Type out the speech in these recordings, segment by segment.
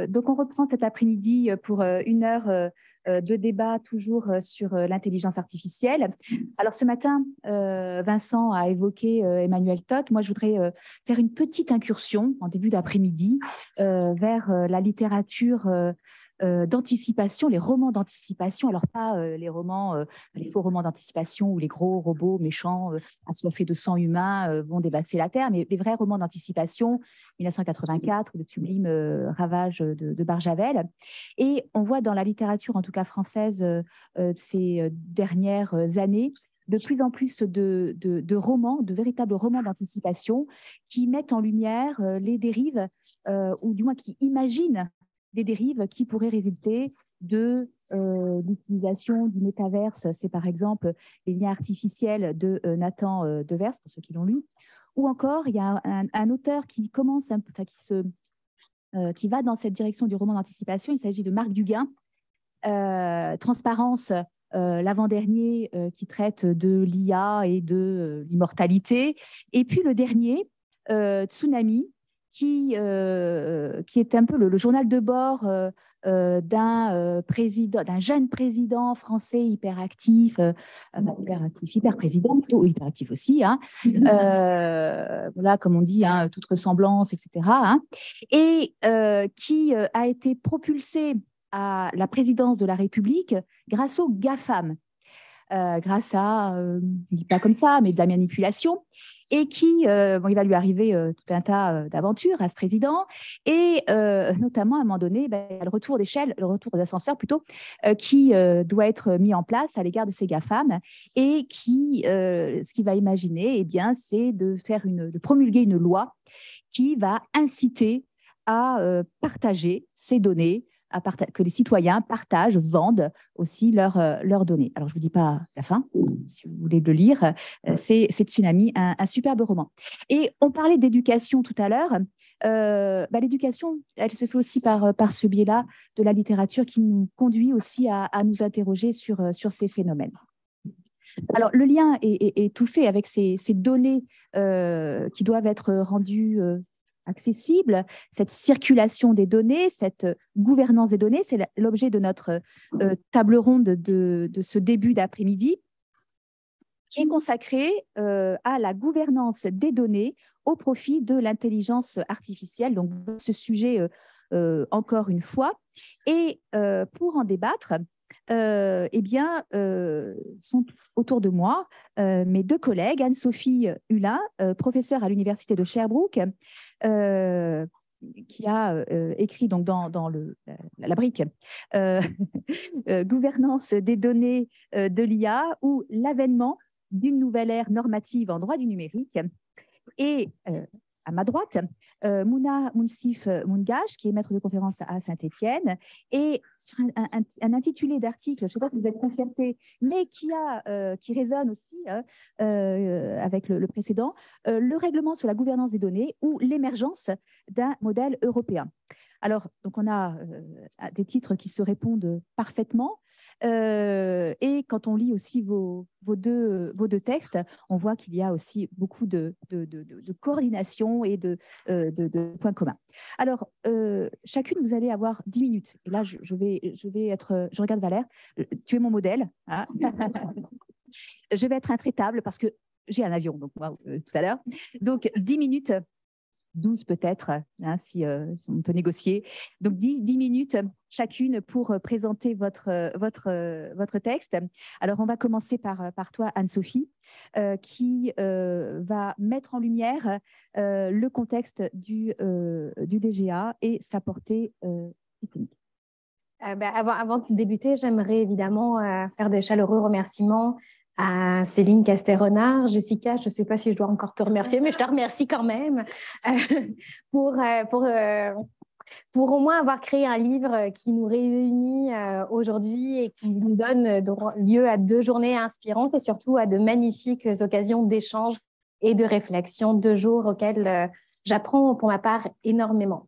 Donc, on reprend cet après-midi pour une heure de débat toujours sur l'intelligence artificielle. Alors, ce matin, Vincent a évoqué Emmanuel Todt. Moi, je voudrais faire une petite incursion en début d'après-midi vers la littérature d'anticipation, les romans d'anticipation. Alors, pas les romans, les faux romans d'anticipation où les gros robots méchants assoiffés de sang humain vont dévasser la Terre, mais les vrais romans d'anticipation, 1984, ou le sublime Ravage de Barjavel. Et on voit dans la littérature, en tout cas française, ces dernières années, de plus en plus de romans, de véritables romans d'anticipation qui mettent en lumière les dérives, ou du moins qui imaginent des dérives qui pourraient résulter de l'utilisation du métaverse. C'est par exemple les liens artificiels de Nathan Devers, pour ceux qui l'ont lu. Ou encore, il y a un auteur qui commence, qui va dans cette direction du roman d'anticipation. Il s'agit de Marc Duguin, Transparence, l'avant-dernier, qui traite de l'IA et de l'immortalité. Et puis le dernier, Tsunami, qui est un peu le journal de bord d'un jeune président français hyperactif, hyper président, plutôt hyperactif aussi, hein, voilà, comme on dit, hein, toute ressemblance, etc. Hein, et qui a été propulsé à la présidence de la République grâce au GAFAM, grâce à, je ne dis pas comme ça, mais de la manipulation, et qui, il va lui arriver tout un tas d'aventures à ce président, et notamment à un moment donné, le retour d'échelle, le retour d'ascenseur plutôt, qui doit être mis en place à l'égard de ces GAFAM, et qui, ce qu'il va imaginer, eh bien, c'est de promulguer une loi qui va inciter à partager ces données, que les citoyens partagent, vendent aussi leurs données. Alors, je ne vous dis pas la fin, si vous voulez le lire. C'est Tsunami, un superbe roman. Et on parlait d'éducation tout à l'heure. L'éducation, elle se fait aussi par ce biais-là de la littérature qui nous conduit aussi à nous interroger sur ces phénomènes. Alors, le lien est tout fait avec ces données qui doivent être rendues accessible, cette circulation des données, cette gouvernance des données. C'est l'objet de notre table ronde de ce début d'après-midi, qui est consacrée à la gouvernance des données au profit de l'intelligence artificielle. Donc, ce sujet, encore une fois. Et pour en débattre, sont autour de moi mes deux collègues, Anne-Sophie Hulin, professeure à l'Université de Sherbrooke, qui a écrit donc dans la brique Gouvernance des données de l'IA ou l'avènement d'une nouvelle ère normative en droit du numérique. Et à ma droite, Mouna Mounsif Moungage, qui est maître de conférence à Saint-Étienne, et sur un intitulé d'article, je ne sais pas si vous êtes concerté, mais qui résonne aussi avec le précédent, le règlement sur la gouvernance des données ou l'émergence d'un modèle européen. Alors, donc on a des titres qui se répondent parfaitement. Et quand on lit aussi vos deux textes, on voit qu'il y a aussi beaucoup de coordination et de points communs. Alors, chacune, vous allez avoir 10 minutes. Et là, je regarde Valère, tu es mon modèle. Hein. Je vais être intraitable parce que j'ai un avion, donc moi, tout à l'heure. Donc, 10 minutes. 12 peut-être, hein, si on peut négocier. Donc, 10 minutes chacune pour présenter votre texte. Alors, on va commencer par toi, Anne-Sophie, qui va mettre en lumière le contexte du DGA et sa portée technique. Avant de débuter, j'aimerais évidemment faire des chaleureux remerciements à Céline Castet-Renard. Jessica, je ne sais pas si je dois encore te remercier, mais je te remercie quand même pour au moins avoir créé un livre qui nous réunit aujourd'hui et qui nous donne lieu à 2 journées inspirantes et surtout à de magnifiques occasions d'échange et de réflexion, 2 jours auxquels j'apprends pour ma part énormément.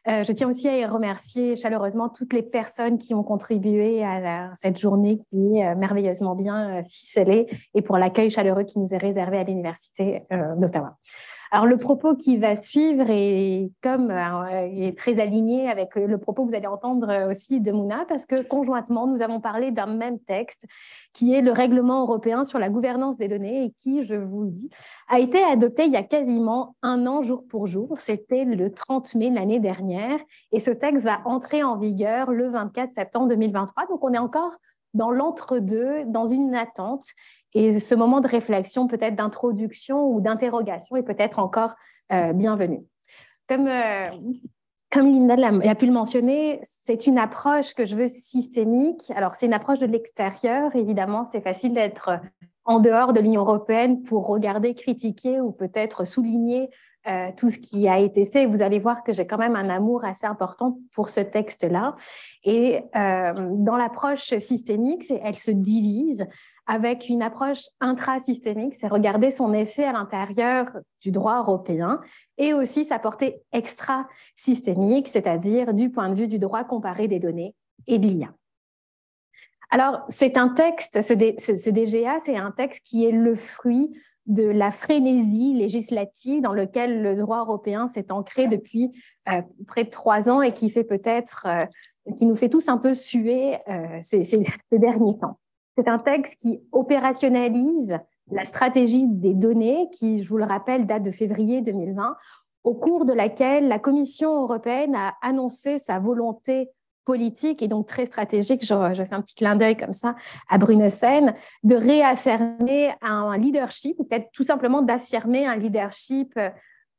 Je tiens aussi à remercier chaleureusement toutes les personnes qui ont contribué à cette journée qui est merveilleusement bien ficelée et pour l'accueil chaleureux qui nous est réservé à l'Université d'Ottawa. Alors, le propos qui va suivre est très aligné avec le propos que vous allez entendre aussi de Mouna, parce que conjointement, nous avons parlé d'un même texte qui est le règlement européen sur la gouvernance des données et qui, je vous le dis, a été adopté il y a quasiment un an jour pour jour. C'était le 30 mai l'année dernière et ce texte va entrer en vigueur le 24 septembre 2023. Donc, on est encore dans l'entre-deux, dans une attente. Et ce moment de réflexion, peut-être d'introduction ou d'interrogation, est peut-être encore bienvenu. Comme Linda l'a pu le mentionner, c'est une approche que je veux systémique. Alors, c'est une approche de l'extérieur. Évidemment, c'est facile d'être en dehors de l'Union européenne pour regarder, critiquer ou peut-être souligner tout ce qui a été fait. Vous allez voir que j'ai quand même un amour assez important pour ce texte-là. Et dans l'approche systémique, elle se divise avec une approche intrasystémique, c'est regarder son effet à l'intérieur du droit européen et aussi sa portée extra-systémique, c'est-à-dire du point de vue du droit comparé des données et de l'IA. Alors, c'est un texte, ce DGA, c'est un texte qui est le fruit de la frénésie législative dans laquelle le droit européen s'est ancré depuis près de 3 ans et qui fait qui nous fait tous un peu suer ces derniers temps. C'est un texte qui opérationnalise la stratégie des données qui, je vous le rappelle, date de février 2020, au cours de laquelle la Commission européenne a annoncé sa volonté politique et donc très stratégique, je fais un petit clin d'œil comme ça à Brunesen, de réaffirmer un leadership, ou peut-être tout simplement d'affirmer un leadership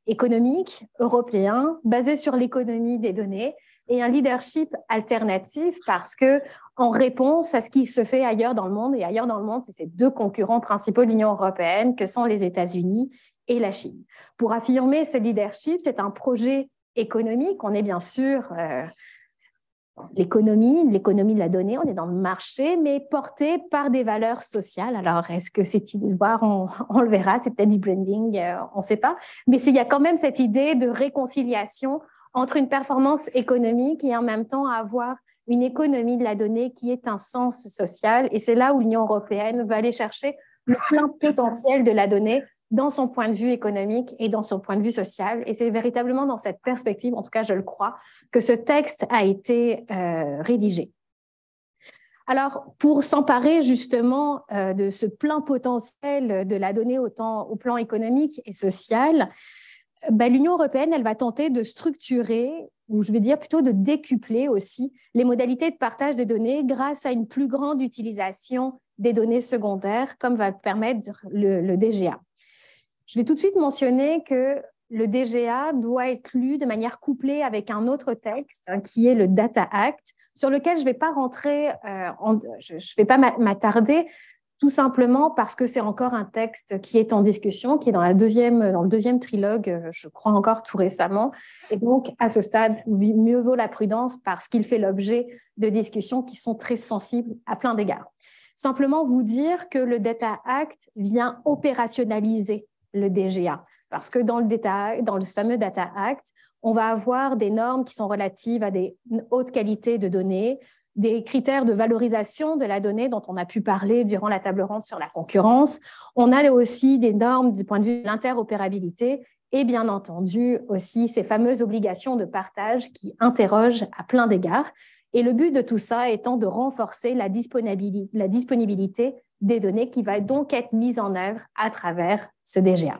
économique européen basé sur l'économie des données et un leadership alternatif parce que en réponse à ce qui se fait ailleurs dans le monde, et ailleurs dans le monde, c'est ces 2 concurrents principaux de l'Union européenne que sont les États-Unis et la Chine. Pour affirmer ce leadership, c'est un projet économique. On est bien sûr l'économie de la donnée, on est dans le marché, mais porté par des valeurs sociales. Alors, est-ce que c'est illusoire? On le verra, c'est peut-être du branding, on ne sait pas. Mais il y a quand même cette idée de réconciliation entre une performance économique et en même temps avoir une économie de la donnée qui est un sens social. Et c'est là où l'Union européenne va aller chercher le plein potentiel de la donnée dans son point de vue économique et dans son point de vue social. Et c'est véritablement dans cette perspective, en tout cas je le crois, que ce texte a été rédigé. Alors, pour s'emparer justement de ce plein potentiel de la donnée autant au plan économique et social, l'Union européenne, elle va tenter de structurer, ou je vais dire plutôt de décupler aussi, les modalités de partage des données grâce à une plus grande utilisation des données secondaires, comme va le permettre le DGA. Je vais tout de suite mentionner que le DGA doit être lu de manière couplée avec un autre texte qui est le Data Act, sur lequel je ne vais pas rentrer, je ne vais pas m'attarder, tout simplement parce que c'est encore un texte qui est en discussion, qui est dans le deuxième trilogue, je crois encore tout récemment. Et donc, à ce stade, mieux vaut la prudence parce qu'il fait l'objet de discussions qui sont très sensibles à plein d'égards. Simplement vous dire que le Data Act vient opérationnaliser le DGA. Parce que dans le fameux Data Act, on va avoir des normes qui sont relatives à des hautes qualités de données, des critères de valorisation de la donnée dont on a pu parler durant la table ronde sur la concurrence. On a aussi des normes du point de vue de l'interopérabilité et bien entendu aussi ces fameuses obligations de partage qui interrogent à plein d'égards. Et le but de tout ça étant de renforcer la disponibilité des données qui va donc être mise en œuvre à travers ce DGA.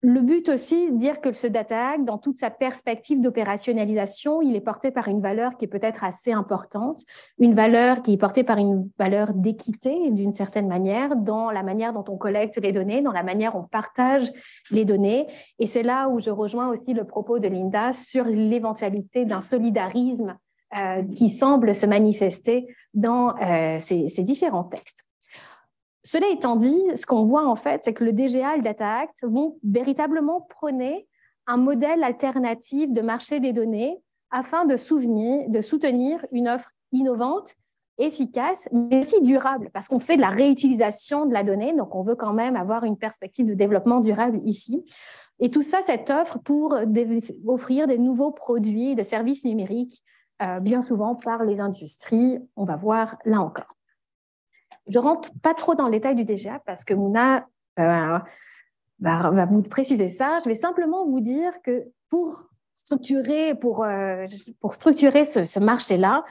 Le but aussi, dire que ce Data Act, dans toute sa perspective d'opérationnalisation, il est porté par une valeur qui est peut-être assez importante, une valeur qui est portée par une valeur d'équité d'une certaine manière, dans la manière dont on collecte les données, dans la manière dont on partage les données. Et c'est là où je rejoins aussi le propos de Linda sur l'éventualité d'un solidarisme qui semble se manifester dans ces différents textes. Cela étant dit, ce qu'on voit en fait, c'est que le DGA et le Data Act vont véritablement prôner un modèle alternatif de marché des données afin de soutenir une offre innovante, efficace, mais aussi durable, parce qu'on fait de la réutilisation de la donnée, donc on veut quand même avoir une perspective de développement durable ici. Et tout ça, cette offre pour offrir des nouveaux produits de services numériques, bien souvent par les industries, on va voir là encore. Je ne rentre pas trop dans le détail du DGA parce que Mouna va vous préciser ça. Je vais simplement vous dire que pour structurer ce marché-là,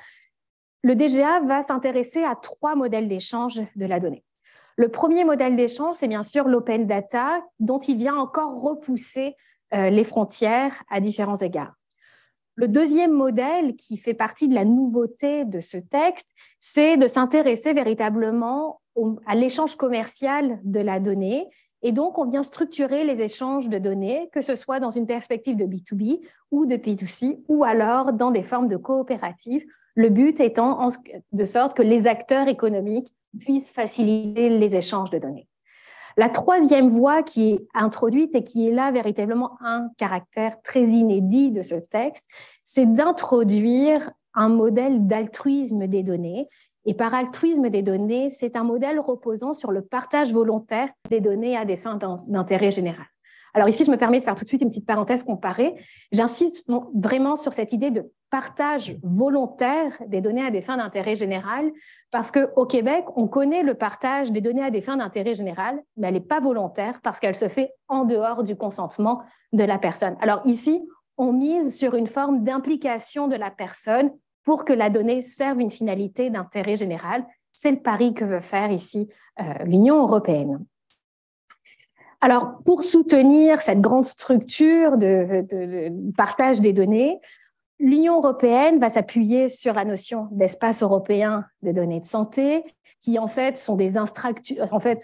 le DGA va s'intéresser à 3 modèles d'échange de la donnée. Le premier modèle d'échange, c'est bien sûr l'open data, dont il vient encore repousser les frontières à différents égards. Le deuxième modèle, qui fait partie de la nouveauté de ce texte, c'est de s'intéresser véritablement à l'échange commercial de la donnée. Et donc, on vient structurer les échanges de données, que ce soit dans une perspective de B2B ou de B2C, ou alors dans des formes de coopératives, le but étant de sorte que les acteurs économiques puissent faciliter les échanges de données. La troisième voie qui est introduite et qui est là véritablement un caractère très inédit de ce texte, c'est d'introduire un modèle d'altruisme des données. Et par altruisme des données, c'est un modèle reposant sur le partage volontaire des données à des fins d'intérêt général. Alors ici, je me permets de faire tout de suite une petite parenthèse comparée. J'insiste vraiment sur cette idée de partage volontaire des données à des fins d'intérêt général, parce qu'au Québec, on connaît le partage des données à des fins d'intérêt général, mais elle n'est pas volontaire parce qu'elle se fait en dehors du consentement de la personne. Alors ici, on mise sur une forme d'implication de la personne pour que la donnée serve une finalité d'intérêt général. C'est le pari que veut faire ici l'Union européenne. Alors, pour soutenir cette grande structure de partage des données, l'Union européenne va s'appuyer sur la notion d'espace européen des données de santé, qui en fait sont des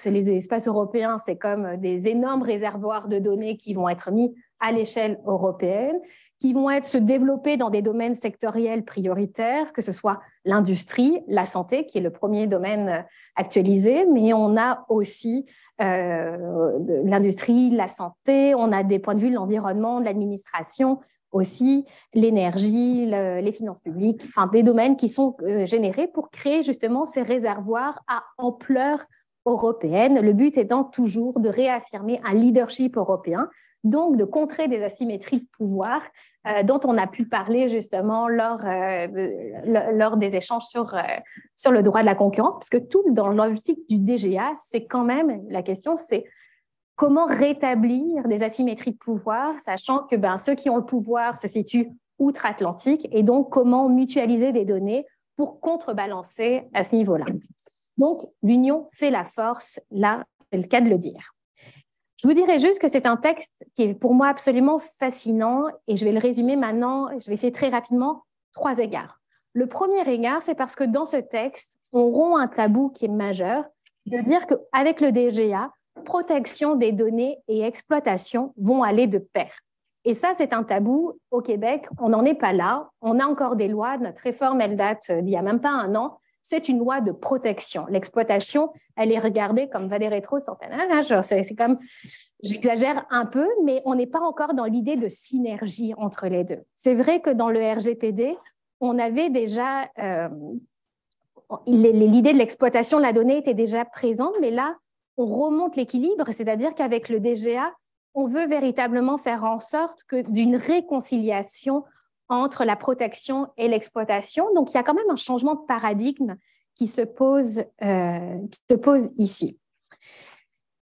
les espaces européens, c'est comme des énormes réservoirs de données qui vont être mis à l'échelle européenne, qui vont se développer dans des domaines sectoriels prioritaires, que ce soit l'industrie, la santé, qui est le premier domaine actualisé, mais on a aussi l'industrie, la santé, on a des points de vue de l'environnement, de l'administration, aussi l'énergie, les finances publiques, enfin des domaines qui sont générés pour créer justement ces réservoirs à ampleur européenne. Le but étant toujours de réaffirmer un leadership européen, donc de contrer des asymétries de pouvoir dont on a pu parler justement lors des échanges sur le droit de la concurrence, parce que tout dans l'objectif du DGA, c'est quand même la question, c'est comment rétablir des asymétries de pouvoir, sachant que ceux qui ont le pouvoir se situent outre-Atlantique, et donc comment mutualiser des données pour contrebalancer à ce niveau-là. Donc, l'union fait la force, là, c'est le cas de le dire. Je vous dirais juste que c'est un texte qui est pour moi absolument fascinant, et je vais le résumer maintenant, je vais essayer très rapidement, 3 égards. Le premier égard, c'est parce que dans ce texte, on rompt un tabou qui est majeur, de dire qu'avec le DGA, protection des données et exploitation vont aller de pair. Et ça, c'est un tabou. Au Québec, on n'en est pas là. On a encore des lois. Notre réforme, elle date d'il n'y a même pas 1 an. C'est une loi de protection. L'exploitation, elle est regardée comme Valérie rétro-centennage. C'est comme, j'exagère un peu, mais on n'est pas encore dans l'idée de synergie entre les deux. C'est vrai que dans le RGPD, on avait déjà, l'idée de l'exploitation de la donnée était déjà présente, mais là, on remonte l'équilibre, c'est-à-dire qu'avec le DGA, on veut véritablement faire en sorte d'une réconciliation entre la protection et l'exploitation. Donc, il y a quand même un changement de paradigme qui se pose ici.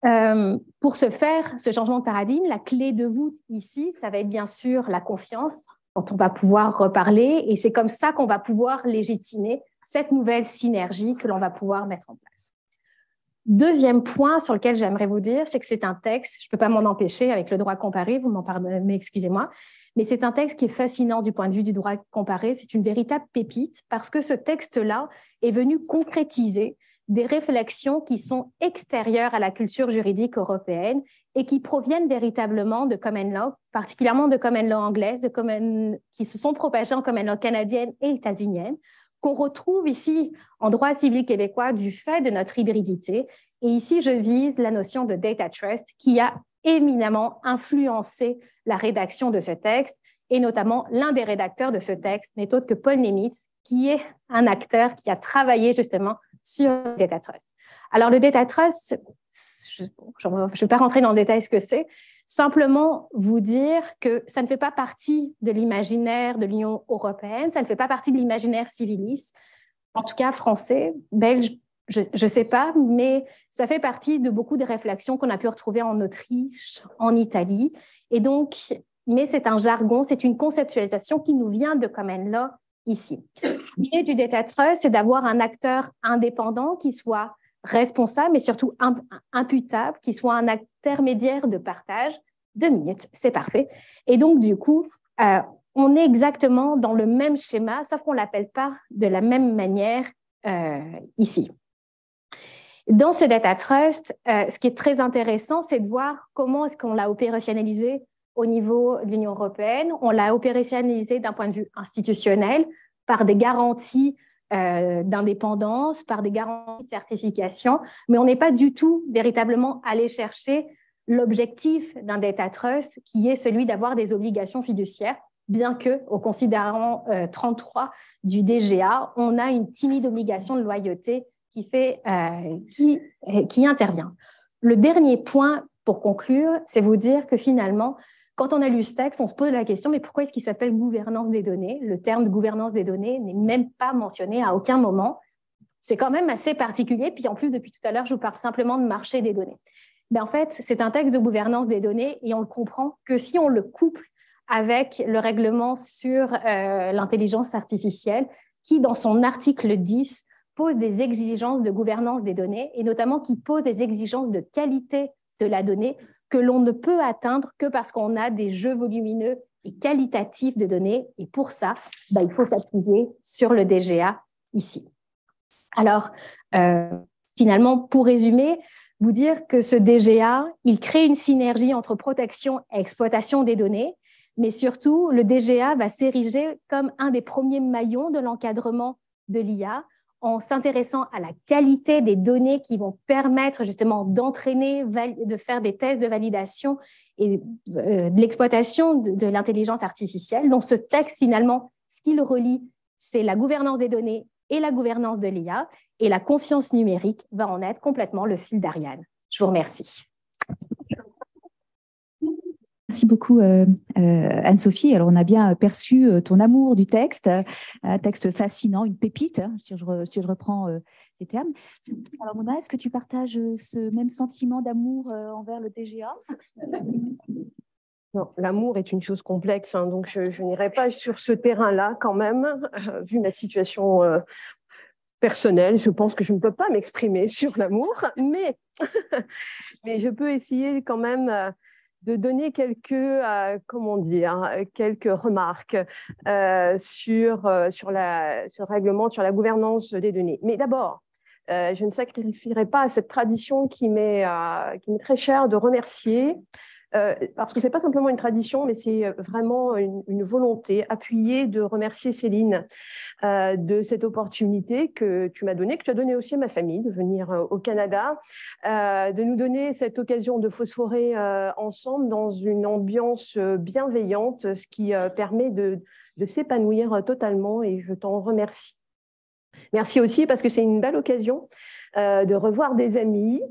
Pour ce faire, ce changement de paradigme, la clé de voûte ici, ça va être bien sûr la confiance dont on va pouvoir reparler, et c'est comme ça qu'on va pouvoir légitimer cette nouvelle synergie que l'on va pouvoir mettre en place. Deuxième point sur lequel j'aimerais vous dire, c'est que c'est un texte, je ne peux pas m'en empêcher avec le droit comparé, vous m'en pardonnez, mais excusez-moi, mais c'est un texte qui est fascinant du point de vue du droit comparé. C'est une véritable pépite parce que ce texte-là est venu concrétiser des réflexions qui sont extérieures à la culture juridique européenne et qui proviennent véritablement de common law, particulièrement de common law anglaise, qui se sont propagées en common law canadienne et états-unienne, qu'on retrouve ici en droit civil québécois du fait de notre hybridité. Et ici, je vise la notion de data trust qui a éminemment influencé la rédaction de ce texte, et notamment l'un des rédacteurs de ce texte n'est autre que Paul Nemitz, qui est un acteur qui a travaillé justement sur le data trust. Alors, le data trust, je ne vais pas rentrer dans le détail ce que c'est, simplement vous dire que ça ne fait pas partie de l'imaginaire de l'Union européenne, ça ne fait pas partie de l'imaginaire civiliste, en tout cas français, belge, Je ne sais pas, mais ça fait partie de beaucoup de réflexions qu'on a pu retrouver en Autriche, en Italie. Et donc, mais c'est un jargon, c'est une conceptualisation qui nous vient de Common Law ici. L'idée du data trust, c'est d'avoir un acteur indépendant qui soit responsable, mais surtout imputable, qui soit un intermédiaire de partage. 2 minutes, c'est parfait. Et donc, du coup, on est exactement dans le même schéma, sauf qu'on ne l'appelle pas de la même manière ici. Dans ce data trust, ce qui est très intéressant, c'est de voir comment est-ce qu'on l'a opérationnalisé au niveau de l'Union européenne. On l'a opérationnalisé d'un point de vue institutionnel par des garanties d'indépendance, par des garanties de certification, mais on n'est pas du tout véritablement allé chercher l'objectif d'un data trust qui est celui d'avoir des obligations fiduciaires, bien que, au considérant 33 du DGA, on a une timide obligation de loyauté qui intervient. Le dernier point pour conclure, c'est vous dire que finalement, quand on a lu ce texte, on se pose la question, mais pourquoi est-ce qu'il s'appelle gouvernance des données? Le terme de gouvernance des données n'est même pas mentionné à aucun moment. C'est quand même assez particulier. Puis en plus, depuis tout à l'heure, je vous parle simplement de marché des données. Mais en fait, c'est un texte de gouvernance des données et on le comprend que si on le couple avec le règlement sur l'intelligence artificielle, qui, dans son article 10, pose des exigences de gouvernance des données et notamment qui pose des exigences de qualité de la donnée que l'on ne peut atteindre que parce qu'on a des jeux volumineux et qualitatifs de données. Et pour ça, il faut s'appuyer sur le DGA ici. Alors, finalement, pour résumer, vous dire que ce DGA, il crée une synergie entre protection et exploitation des données, mais surtout, le DGA va s'ériger comme un des premiers maillons de l'encadrement de l'IA en s'intéressant à la qualité des données qui vont permettre justement d'entraîner, de faire des tests de validation et de l'exploitation de l'intelligence artificielle. Donc, ce texte, finalement, ce qu'il relie, c'est la gouvernance des données et la gouvernance de l'IA, et la confiance numérique va en être complètement le fil d'Ariane. Je vous remercie. Merci beaucoup, Anne-Sophie. Alors, on a bien perçu ton amour du texte, un texte fascinant, une pépite, hein, si je reprends les termes. Alors, Mona, est-ce que tu partages ce même sentiment d'amour envers le DGA? Non, l'amour est une chose complexe, hein, donc je n'irai pas sur ce terrain-là quand même, vu ma situation personnelle. Je pense que je ne peux pas m'exprimer sur l'amour, mais je peux essayer quand même de donner quelques remarques sur ce règlement, sur la gouvernance des données. Mais d'abord, je ne sacrifierai pas à cette tradition qui m'est très chère de remercier, parce que ce n'est pas simplement une tradition, mais c'est vraiment une volonté appuyée de remercier Céline de cette opportunité que tu m'as donnée, que tu as donnée aussi à ma famille, de venir au Canada, de nous donner cette occasion de phosphorer ensemble dans une ambiance bienveillante, ce qui permet de s'épanouir totalement, et je t'en remercie. Merci aussi parce que c'est une belle occasion de revoir des amis.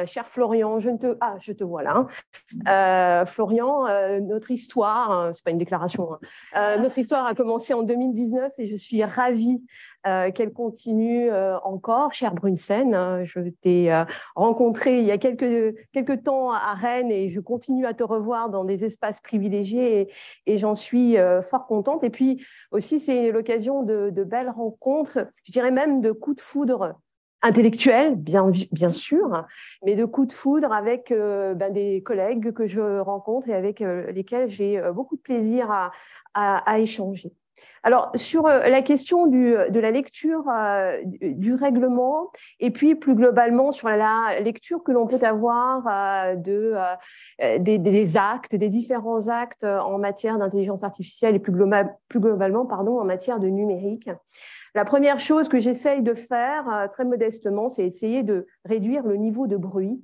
Cher Florian, je te vois là. Florian, notre histoire, c'est pas une déclaration, notre histoire a commencé en 2019 et je suis ravie qu'elle continue encore. Cher Brunsen, je t'ai rencontré il y a quelques temps à Rennes et je continue à te revoir dans des espaces privilégiés et j'en suis fort contente. Et puis aussi, c'est l'occasion de belles rencontres, je dirais même de coups de foudre intellectuels, bien sûr, mais de coups de foudre avec des collègues que je rencontre et avec lesquels j'ai beaucoup de plaisir à échanger. Alors, sur la question de la lecture du règlement et puis plus globalement sur la lecture que l'on peut avoir des actes, des différents actes en matière d'intelligence artificielle et plus globalement en matière de numérique. La première chose que j'essaye de faire très modestement, c'est essayer de réduire le niveau de bruit.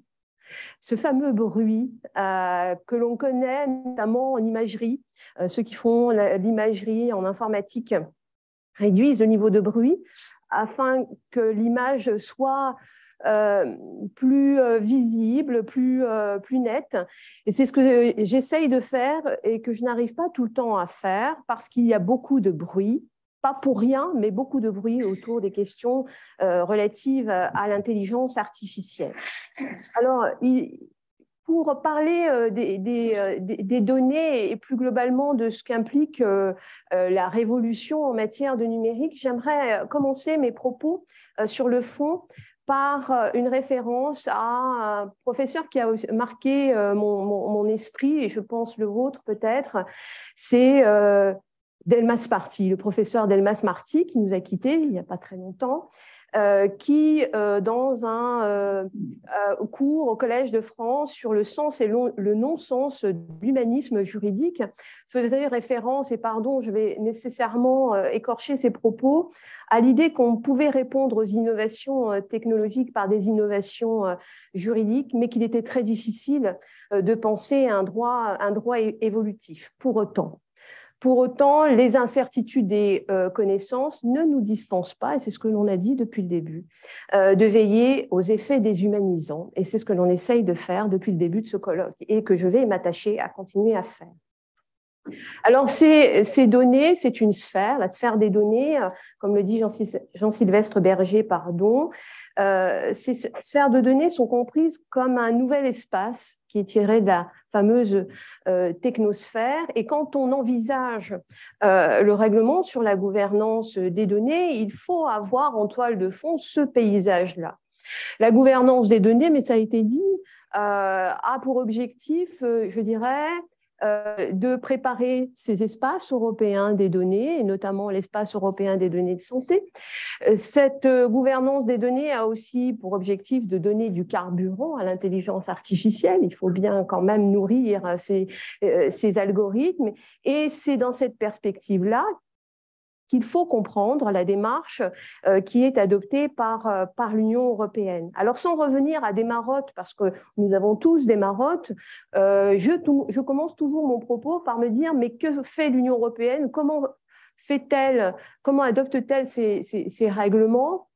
Ce fameux bruit que l'on connaît notamment en imagerie, ceux qui font l'imagerie en informatique réduisent le niveau de bruit afin que l'image soit plus visible, plus nette. Et c'est ce que j'essaye de faire et que je n'arrive pas tout le temps à faire parce qu'il y a beaucoup de bruit, pas pour rien, mais beaucoup de bruit autour des questions relatives à l'intelligence artificielle. Alors, pour parler des données et plus globalement de ce qu'implique la révolution en matière de numérique, j'aimerais commencer mes propos sur le fond par une référence à un professeur qui a marqué mon esprit, et je pense le vôtre peut-être, c'est Delmas Marty, le professeur Delmas Marty, qui nous a quittés il n'y a pas très longtemps, qui, dans un cours au Collège de France sur le sens et le non-sens de l'humanisme juridique, faisait référence, et pardon, je vais nécessairement écorcher ses propos, à l'idée qu'on pouvait répondre aux innovations technologiques par des innovations juridiques, mais qu'il était très difficile de penser à un droit évolutif. Pour autant, les incertitudes des connaissances ne nous dispensent pas, et c'est ce que l'on a dit depuis le début, de veiller aux effets déshumanisants. Et c'est ce que l'on essaye de faire depuis le début de ce colloque et que je vais m'attacher à continuer à faire. Alors, ces données, c'est une sphère, la sphère des données, comme le dit Jean-Sylvestre Berger, pardon. Ces sphères de données sont comprises comme un nouvel espace qui est tiré de la fameuse technosphère. Et quand on envisage le règlement sur la gouvernance des données, il faut avoir en toile de fond ce paysage-là. La gouvernance des données, mais ça a été dit, a pour objectif, je dirais, de préparer ces espaces européens des données, et notamment l'espace européen des données de santé. Cette gouvernance des données a aussi pour objectif de donner du carburant à l'intelligence artificielle. Il faut bien quand même nourrir ces algorithmes. Et c'est dans cette perspective-là qu'il faut comprendre la démarche qui est adoptée par l'Union européenne. Alors, sans revenir à des marottes, parce que nous avons tous des marottes, je commence toujours mon propos par me dire, mais que fait l'Union européenne? Comment adopte-t-elle ces règlements?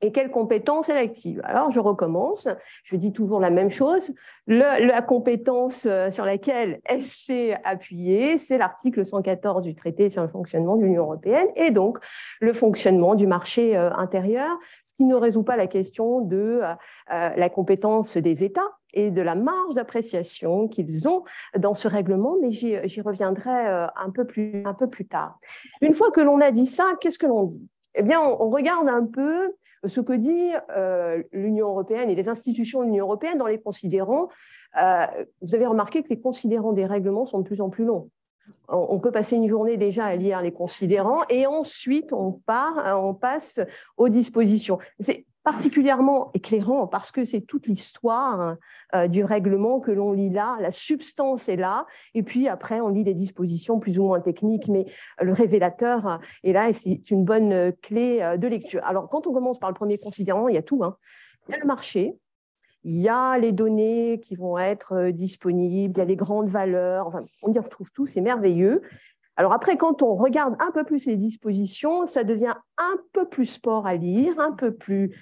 Et quelles compétences elle active? Alors, je recommence, je dis toujours la même chose. La compétence sur laquelle elle s'est appuyée, c'est l'article 114 du traité sur le fonctionnement de l'Union européenne et donc le fonctionnement du marché intérieur, ce qui ne résout pas la question de la compétence des États et de la marge d'appréciation qu'ils ont dans ce règlement, mais j'y reviendrai un peu plus tard. Une fois que l'on a dit ça, qu'est-ce que l'on dit? Eh bien, on regarde un peu ce que dit l'Union européenne et les institutions de l'Union européenne dans les considérants. Vous avez remarqué que les considérants des règlements sont de plus en plus longs. On peut passer une journée déjà à lire les considérants et ensuite on passe aux dispositions. C'est particulièrement éclairant parce que c'est toute l'histoire du règlement que l'on lit là, la substance est là, et puis après on lit les dispositions plus ou moins techniques, mais le révélateur est là et c'est une bonne clé de lecture. Alors quand on commence par le premier considérant, il y a tout, hein. Il y a le marché, il y a les données qui vont être disponibles, il y a les grandes valeurs, enfin, on y retrouve tout, c'est merveilleux. Alors après, quand on regarde un peu plus les dispositions, ça devient un peu plus sport à lire, un peu plus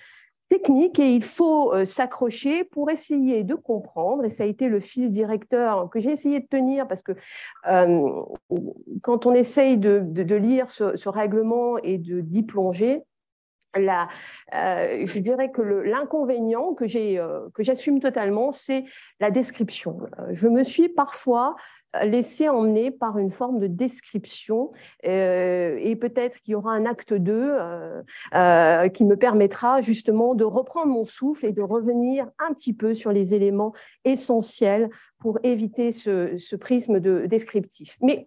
technique et il faut s'accrocher pour essayer de comprendre. Et ça a été le fil directeur que j'ai essayé de tenir parce que quand on essaye de lire ce règlement et d'y plonger, je dirais que l'inconvénient que j'assume totalement, c'est la description. Je me suis parfois laissé emmener par une forme de description et peut-être qu'il y aura un acte 2 qui me permettra justement de reprendre mon souffle et de revenir un petit peu sur les éléments essentiels pour éviter ce prisme descriptif. Mais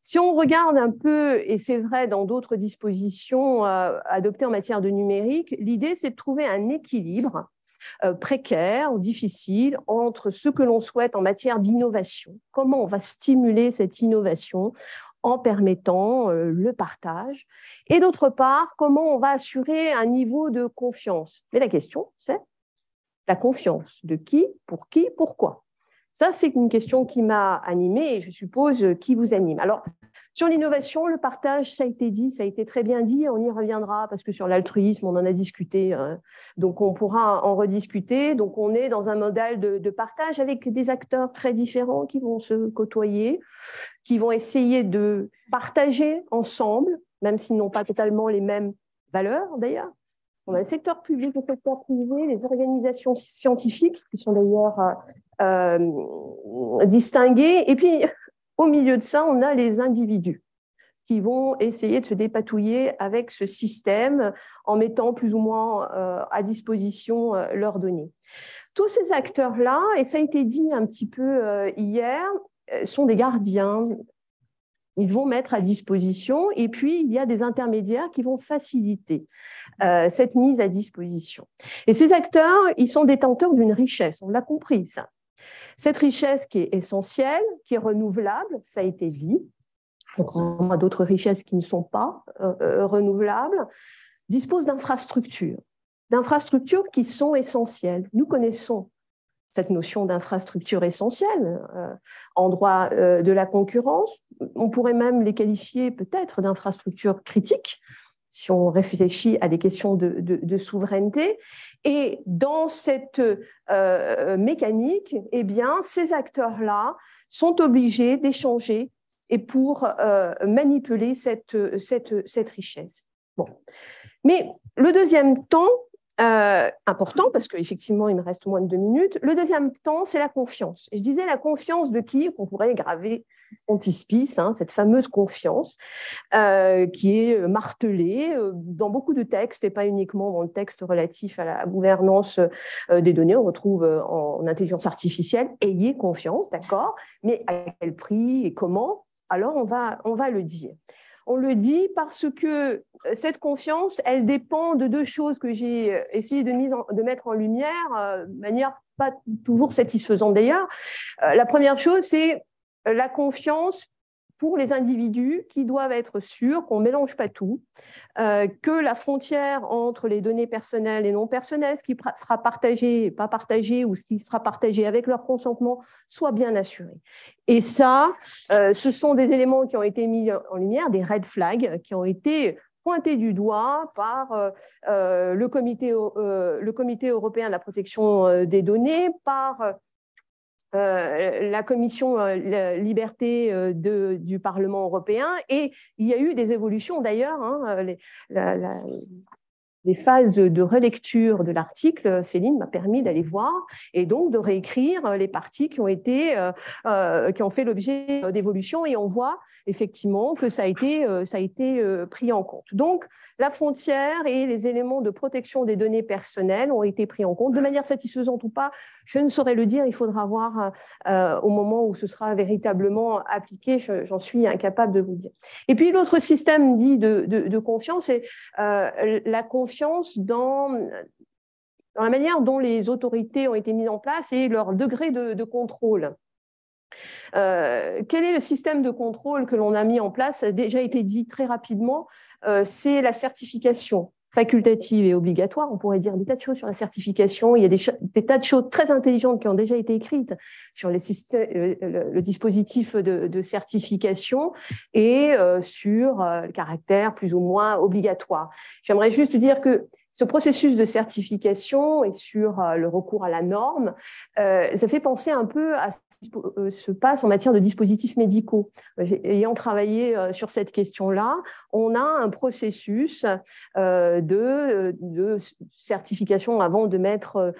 si on regarde un peu, et c'est vrai dans d'autres dispositions adoptées en matière de numérique, l'idée c'est de trouver un équilibre précaire ou difficile entre ce que l'on souhaite en matière d'innovation, comment on va stimuler cette innovation en permettant le partage, et d'autre part, comment on va assurer un niveau de confiance. Mais la question, c'est la confiance de qui, pourquoi. Ça, c'est une question qui m'a animée et je suppose qui vous anime. Alors, sur l'innovation, le partage, ça a été dit, ça a été très bien dit, on y reviendra parce que sur l'altruisme, on en a discuté, donc on pourra en rediscuter. Donc, on est dans un modèle de partage avec des acteurs très différents qui vont se côtoyer, qui vont essayer de partager ensemble même s'ils n'ont pas totalement les mêmes valeurs d'ailleurs. On a le secteur public, le secteur privé, les organisations scientifiques qui sont d'ailleurs distinguées. Et puis, au milieu de ça, on a les individus qui vont essayer de se dépatouiller avec ce système en mettant plus ou moins à disposition leurs données. Tous ces acteurs-là, et ça a été dit un petit peu hier, sont des gardiens. Ils vont mettre à disposition et puis il y a des intermédiaires qui vont faciliter cette mise à disposition. Et ces acteurs, ils sont détenteurs d'une richesse, on l'a compris ça. Cette richesse qui est essentielle, qui est renouvelable, ça a été dit, contrairement à d'autres richesses qui ne sont pas renouvelables, dispose d'infrastructures qui sont essentielles. Nous connaissons cette notion d'infrastructure essentielle en droit de la concurrence. On pourrait même les qualifier peut-être d'infrastructures critiques si on réfléchit à des questions de souveraineté. Et dans cette mécanique, eh bien, ces acteurs-là sont obligés d'échanger et pour manipuler cette richesse. Bon. Mais le deuxième temps, important, parce qu'effectivement, il me reste moins de 2 minutes, le deuxième temps, c'est la confiance. Et je disais la confiance de qui? On pourrait graver frontispice, cette fameuse confiance qui est martelée dans beaucoup de textes, et pas uniquement dans le texte relatif à la gouvernance des données. On retrouve en intelligence artificielle, ayez confiance, d'accord, mais à quel prix et comment? Alors, on va le dire. On le dit parce que cette confiance, elle dépend de 2 choses que j'ai essayé de mettre en lumière, de manière pas toujours satisfaisante d'ailleurs. La première chose, c'est la confiance pour les individus qui doivent être sûrs qu'on ne mélange pas tout, que la frontière entre les données personnelles et non personnelles, ce qui sera partagé et pas partagé, ou ce qui sera partagé avec leur consentement, soit bien assuré. Et ça, ce sont des éléments qui ont été mis en lumière, des red flags qui ont été pointés du doigt par le comité européen de la protection des données, par la commission liberté du Parlement européen, et il y a eu des évolutions d'ailleurs, les phases de relecture de l'article, Céline m'a permis d'aller voir et donc de réécrire les parties qui ont fait l'objet d'évolutions, et on voit effectivement que ça a été pris en compte. Donc, la frontière et les éléments de protection des données personnelles ont été pris en compte, de manière satisfaisante ou pas, je ne saurais le dire, il faudra voir au moment où ce sera véritablement appliqué, j'en suis incapable de vous dire. Et puis l'autre système dit de confiance, c'est la confiance dans la manière dont les autorités ont été mises en place et leur degré de contrôle. Quel est le système de contrôle que l'on a mis en place? Ça a déjà été dit très rapidement, c'est la certification facultative et obligatoire. On pourrait dire des tas de choses sur la certification. Il y a des tas de choses très intelligentes qui ont déjà été écrites sur le dispositif de certification et sur le caractère plus ou moins obligatoire. J'aimerais juste dire que ce processus de certification et sur le recours à la norme, ça fait penser un peu à ce qui se passe en matière de dispositifs médicaux. Ayant travaillé sur cette question-là, on a un processus de certification avant de mettre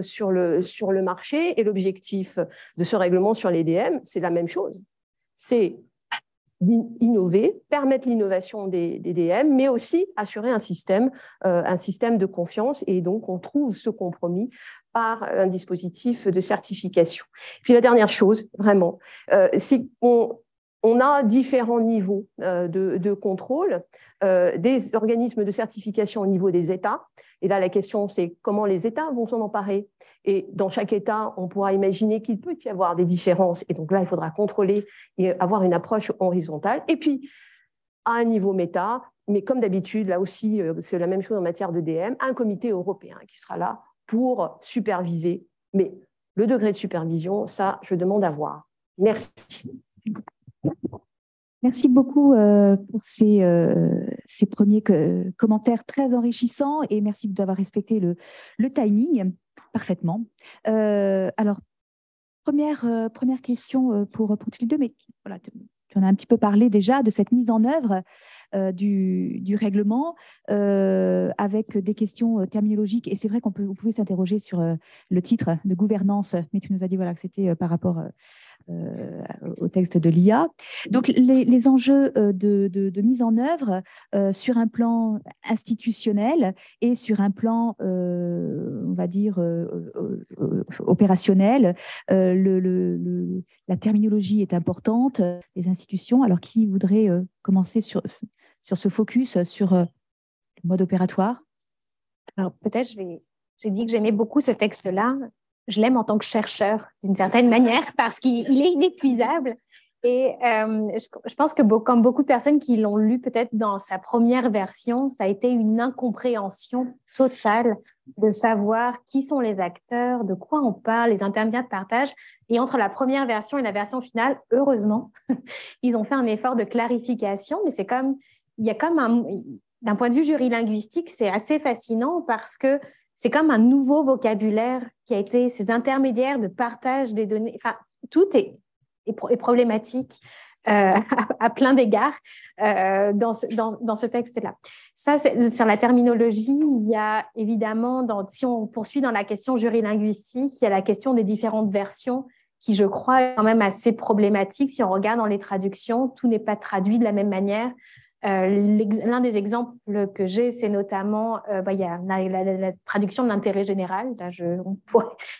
sur le marché, et l'objectif de ce règlement sur les DM, c'est la même chose. C'est d'innover, permettre l'innovation des DM, mais aussi assurer un système de confiance, et donc on trouve ce compromis par un dispositif de certification. Puis la dernière chose, vraiment, c'est qu'on a différents niveaux de contrôle, des organismes de certification au niveau des États. Et là, la question, c'est comment les États vont s'en emparer. Et dans chaque État, on pourra imaginer qu'il peut y avoir des différences. Et donc là, il faudra contrôler et avoir une approche horizontale. Et puis, à un niveau méta, mais comme d'habitude, là aussi, c'est la même chose en matière de DM, un comité européen qui sera là pour superviser. Mais le degré de supervision, ça, je demande à voir. Merci. Merci beaucoup pour ces premiers commentaires très enrichissants, et merci d'avoir respecté le timing parfaitement. Alors, première question pour tous les deux, mais voilà, tu tu en as un petit peu parlé déjà, de cette mise en œuvre du règlement avec des questions terminologiques. Et c'est vrai on pouvait s'interroger sur le titre de gouvernance, mais tu nous as dit voilà, que c'était par rapport au texte de l'IA. Donc, les enjeux de mise en œuvre sur un plan institutionnel et sur un plan, on va dire, opérationnel, la terminologie est importante, les institutions. Alors, qui voudrait commencer sur ce focus, sur le mode opératoire? Alors, peut-être, j'ai dit que j'aimais beaucoup ce texte-là. Je l'aime en tant que chercheur, d'une certaine manière, parce qu'il est inépuisable. Et je pense que comme beaucoup de personnes qui l'ont lu peut-être dans sa première version, ça a été une incompréhension totale de savoir qui sont les acteurs, de quoi on parle, les intermédiaires de partage. Et entre la première version et la version finale, heureusement, ils ont fait un effort de clarification, mais d'un point de vue jurilinguistique, c'est assez fascinant parce que c'est comme un nouveau vocabulaire qui a été ces intermédiaires de partage des données. Enfin, tout est problématique à plein d'égards dans ce texte-là. Ça, sur la terminologie, il y a évidemment, si on poursuit dans la question jurilinguistique, il y a la question des différentes versions qui, je crois, est quand même assez problématique. Si on regarde dans les traductions, tout n'est pas traduit de la même manière. L'un des exemples que j'ai, c'est notamment il y a la traduction de l'intérêt général,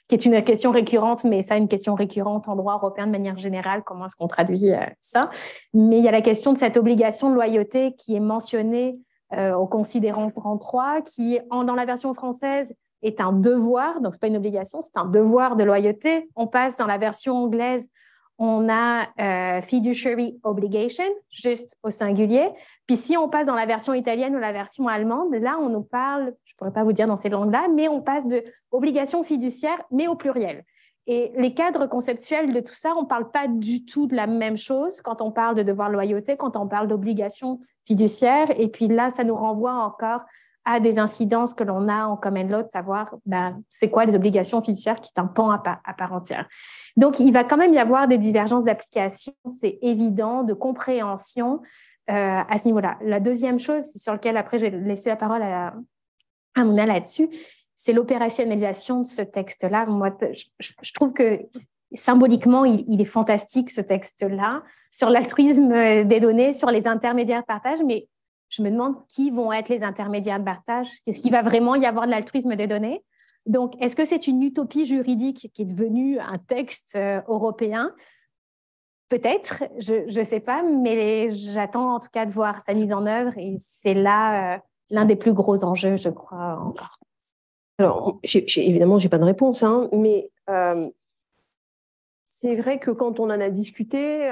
qui est une question récurrente, mais ça, une question récurrente en droit européen de manière générale, comment est-ce qu'on traduit ça? Mais il y a la question de cette obligation de loyauté qui est mentionnée au considérant 33, qui, dans la version française, est un devoir, donc ce n'est pas une obligation, c'est un devoir de loyauté. On passe dans la version anglaise, on a fiduciary obligation, juste au singulier. Puis si on passe dans la version italienne ou la version allemande, là, on nous parle, je ne pourrais pas vous dire dans ces langues-là, mais on passe de obligation fiduciaire, mais au pluriel. Et les cadres conceptuels de tout ça, on ne parle pas du tout de la même chose quand on parle de devoir de loyauté, quand on parle d'obligation fiduciaire. Et puis là, ça nous renvoie encore à des incidences que l'on a en common law, de savoir c'est quoi les obligations fiduciaires qui est un pan à part entière. Donc, il va quand même y avoir des divergences d'application, c'est évident, de compréhension à ce niveau-là. La deuxième chose sur laquelle, après, j'ai laissé la parole à Mouna là-dessus, c'est l'opérationnalisation de ce texte-là. Moi, je trouve que symboliquement, il est fantastique, ce texte-là, sur l'altruisme des données, sur les intermédiaires de partage, mais je me demande qui vont être les intermédiaires de partage. Est-ce qu'il va vraiment y avoir de l'altruisme des données? Donc, est-ce que c'est une utopie juridique qui est devenue un texte européen? Peut-être, je ne sais pas, mais j'attends en tout cas de voir sa mise en œuvre et c'est là l'un des plus gros enjeux, je crois, encore. Alors, évidemment, je n'ai pas de réponse, hein, mais c'est vrai que quand on en a discuté,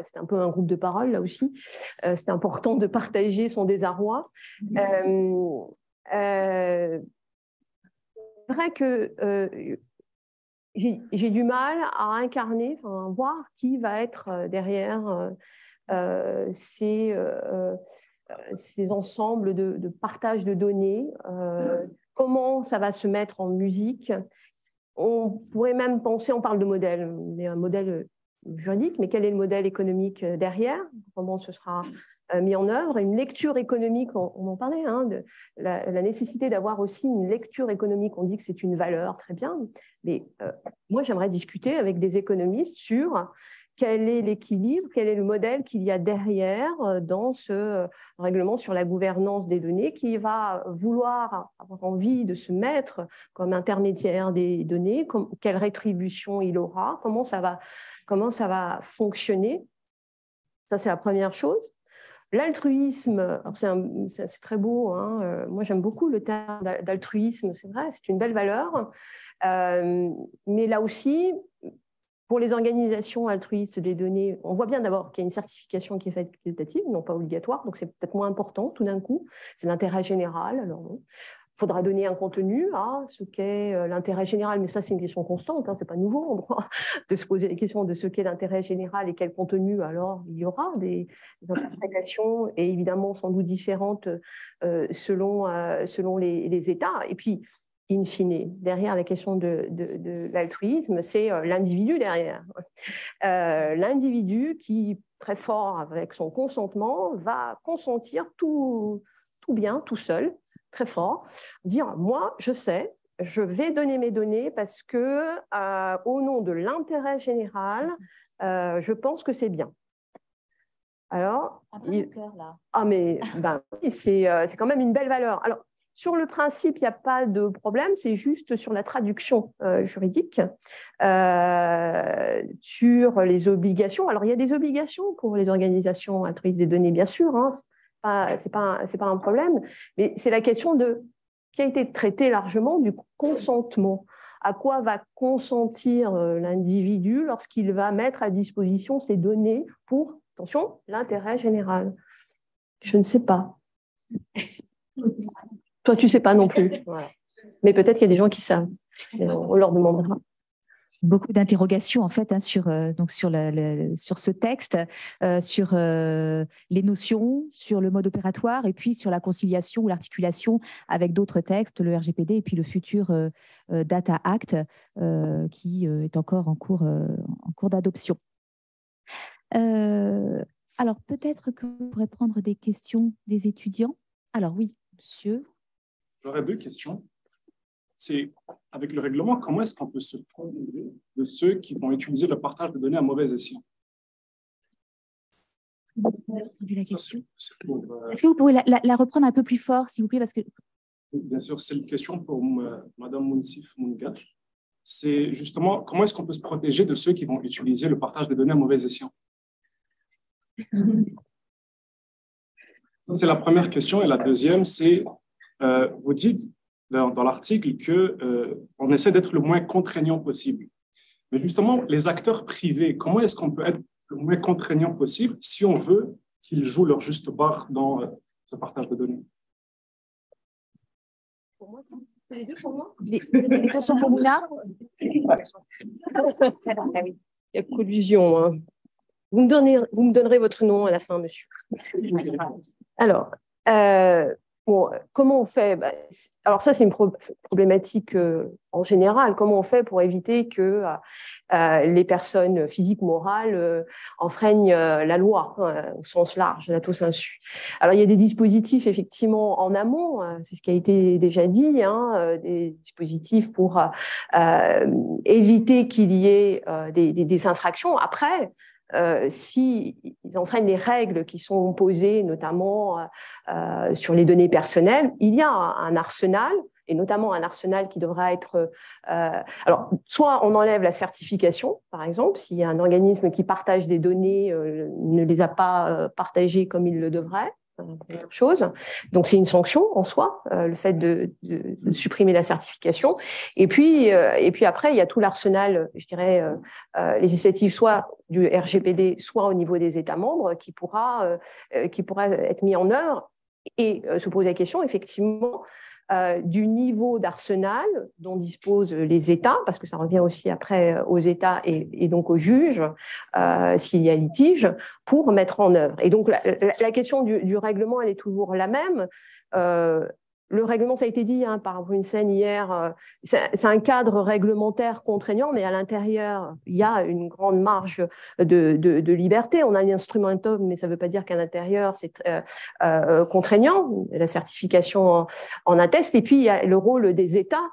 c'est un peu un groupe de parole là aussi, c'est important de partager son désarroi. C'est vrai que j'ai du mal à incarner, voir qui va être derrière ces ensembles de partage de données, comment ça va se mettre en musique. On pourrait même penser, on parle de modèle, mais un modèle juridique, mais quel est le modèle économique derrière? Comment ce sera mis en œuvre? Une lecture économique, on en parlait, hein, de la nécessité d'avoir aussi une lecture économique. On dit que c'est une valeur, très bien, mais moi j'aimerais discuter avec des économistes sur quel est l'équilibre, quel est le modèle qu'il y a derrière dans ce règlement sur la gouvernance des données qui va vouloir avoir envie de se mettre comme intermédiaire des données, quelle rétribution il aura, comment ça va fonctionner. Ça, c'est la première chose. L'altruisme, c'est très beau, hein, moi j'aime beaucoup le terme d'altruisme, c'est vrai, c'est une belle valeur, mais là aussi, pour les organisations altruistes des données, on voit bien d'abord qu'il y a une certification qui est facultative, non pas obligatoire, donc c'est peut-être moins important tout d'un coup. C'est l'intérêt général. Alors, il faudra donner un contenu à ce qu'est l'intérêt général, mais ça, c'est une question constante. Hein, ce n'est pas nouveau en droit de se poser les questions de ce qu'est l'intérêt général et quel contenu. Alors, il y aura des interprétations, et évidemment sans doute différentes selon les États. Et puis, in fine. Derrière la question de l'altruisme, c'est l'individu derrière. L'individu qui, très fort avec son consentement, va consentir tout bien, tout seul, très fort, dire « moi, je sais, je vais donner mes données parce que, au nom de l'intérêt général, je pense que c'est bien. » Alors, mais c'est quand même une belle valeur. Alors, sur le principe, il n'y a pas de problème, c'est juste sur la traduction juridique, sur les obligations. Alors, il y a des obligations pour les organisations altruistes des données, bien sûr, hein, c'est pas un problème, mais c'est la question qui a été traitée largement du consentement. À quoi va consentir l'individu lorsqu'il va mettre à disposition ses données pour, attention, l'intérêt général? Je ne sais pas. Toi, tu ne sais pas non plus. Voilà. Mais peut-être qu'il y a des gens qui savent. On leur demandera. Beaucoup d'interrogations en fait hein, sur ce texte, sur les notions, sur le mode opératoire et puis sur la conciliation ou l'articulation avec d'autres textes, le RGPD et puis le futur Data Act qui est encore en cours d'adoption. Alors peut-être que vous pourrez prendre des questions des étudiants. Alors oui, monsieur. J'aurais deux questions. C'est, avec le règlement, comment est-ce qu'on peut se protéger de ceux qui vont utiliser le partage de données à mauvais escient? Est-ce que vous pouvez la reprendre un peu plus fort, s'il vous plaît, parce que... Bien sûr, c'est une question pour Madame Mounsif Moungach. C'est justement, comment est-ce qu'on peut se protéger de ceux qui vont utiliser le partage de données à mauvais escient? Ça, c'est la première question. Et la deuxième, c'est, vous dites dans l'article qu'on essaie d'être le moins contraignant possible. Mais justement, les acteurs privés, comment est-ce qu'on peut être le moins contraignant possible si on veut qu'ils jouent leur juste part dans ce partage de données? Pour moi, c'est les deux pour moi. Les deux sont pour Mouna. Il y a collusion. Hein. Vous me donnerez votre nom à la fin, monsieur. Alors, bon, comment on fait? Alors ça, c'est une problématique en général. Comment on fait pour éviter que les personnes physiques, morales enfreignent la loi au sens large, à tous insu? Alors, il y a des dispositifs, effectivement, en amont. C'est ce qui a été déjà dit, hein, des dispositifs pour éviter qu'il y ait des infractions. Après, s'ils enfreignent les règles qui sont posées, notamment sur les données personnelles, il y a un arsenal, et notamment un arsenal qui devra être... alors, soit on enlève la certification, par exemple, s'il y a un organisme qui partage des données, ne les a pas partagées comme il le devrait, première chose. Donc, c'est une sanction en soi, le fait de supprimer la certification. Et puis après, il y a tout l'arsenal, je dirais, législatif, soit du RGPD, soit au niveau des États membres, qui pourra être mis en œuvre et se poser la question, effectivement, du niveau d'arsenal dont disposent les États, parce que ça revient aussi après aux États et donc aux juges, s'il y a litige, pour mettre en œuvre. Et donc, la question du règlement, elle est toujours la même. Le règlement, ça a été dit par Brunsen hier, c'est un cadre réglementaire contraignant, mais à l'intérieur, il y a une grande marge de liberté. On a l'instrumentum, mais ça ne veut pas dire qu'à l'intérieur, c'est contraignant. La certification en atteste. Et puis, il y a le rôle des États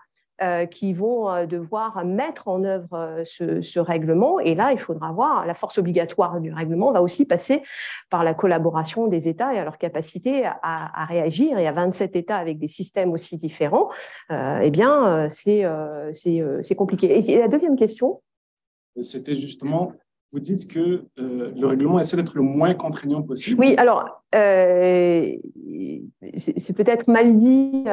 qui vont devoir mettre en œuvre ce règlement. Et là, il faudra voir, la force obligatoire du règlement va aussi passer par la collaboration des États et à leur capacité à réagir. Il y a 27 États avec des systèmes aussi différents. Eh bien, c'est compliqué. Et la deuxième question? C'était justement, vous dites que le règlement essaie d'être le moins contraignant possible. Oui, alors, c'est peut-être mal dit.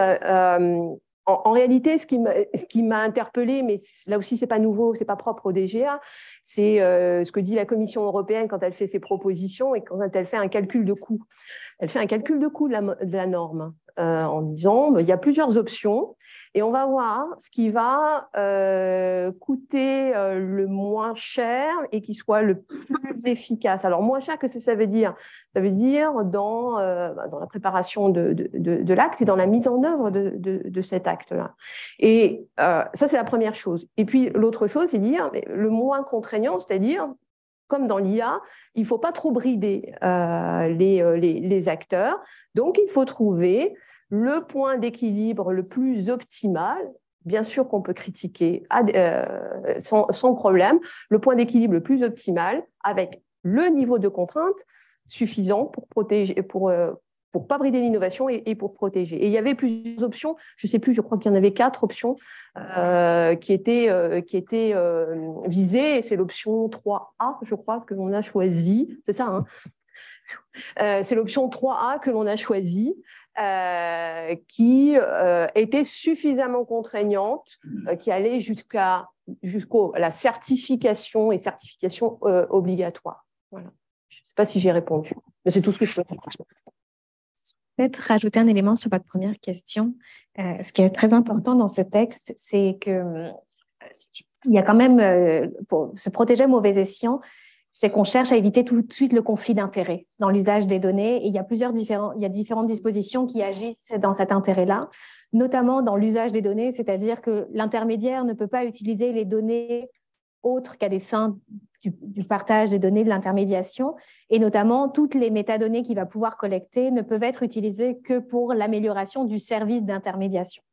En réalité, ce qui m'a interpellée, mais là aussi, ce n'est pas nouveau, ce n'est pas propre au DGA, c'est ce que dit la Commission européenne quand elle fait ses propositions et quand elle fait un calcul de coût. Elle fait un calcul de coût de la norme. en disant il y a plusieurs options et on va voir ce qui va coûter le moins cher et qui soit le plus efficace. Alors, moins cher, qu'est-ce que ça veut dire? Ça veut dire dans la préparation de l'acte et dans la mise en œuvre de cet acte-là. Et ça, c'est la première chose. Et puis, l'autre chose, c'est dire le moins contraignant, c'est-à-dire, comme dans l'IA, il ne faut pas trop brider les acteurs. Donc, il faut trouver le point d'équilibre le plus optimal. Bien sûr qu'on peut critiquer sans problème, le point d'équilibre le plus optimal avec le niveau de contrainte suffisant pour protéger, pour pas brider l'innovation et pour protéger. Et il y avait plusieurs options, je ne sais plus, je crois qu'il y en avait 4 options qui étaient visées, et c'est l'option 3A, je crois, que l'on a choisie, c'est ça, hein, c'est l'option 3A que l'on a choisie, qui était suffisamment contraignante, qui allait jusqu'à la certification et certification obligatoire. Voilà. Je ne sais pas si j'ai répondu, mais c'est tout ce que je peux faire. Peut-être rajouter un élément sur votre première question. Ce qui est très important dans ce texte, c'est qu'il y a quand même, pour se protéger au mauvais escient, c'est qu'on cherche à éviter tout de suite le conflit d'intérêts dans l'usage des données. Et il y a différentes dispositions qui agissent dans cet intérêt-là, notamment dans l'usage des données, c'est-à-dire que l'intermédiaire ne peut pas utiliser les données autres qu'à des fins du partage des données de l'intermédiation, et notamment toutes les métadonnées qu'il va pouvoir collecter ne peuvent être utilisées que pour l'amélioration du service d'intermédiation.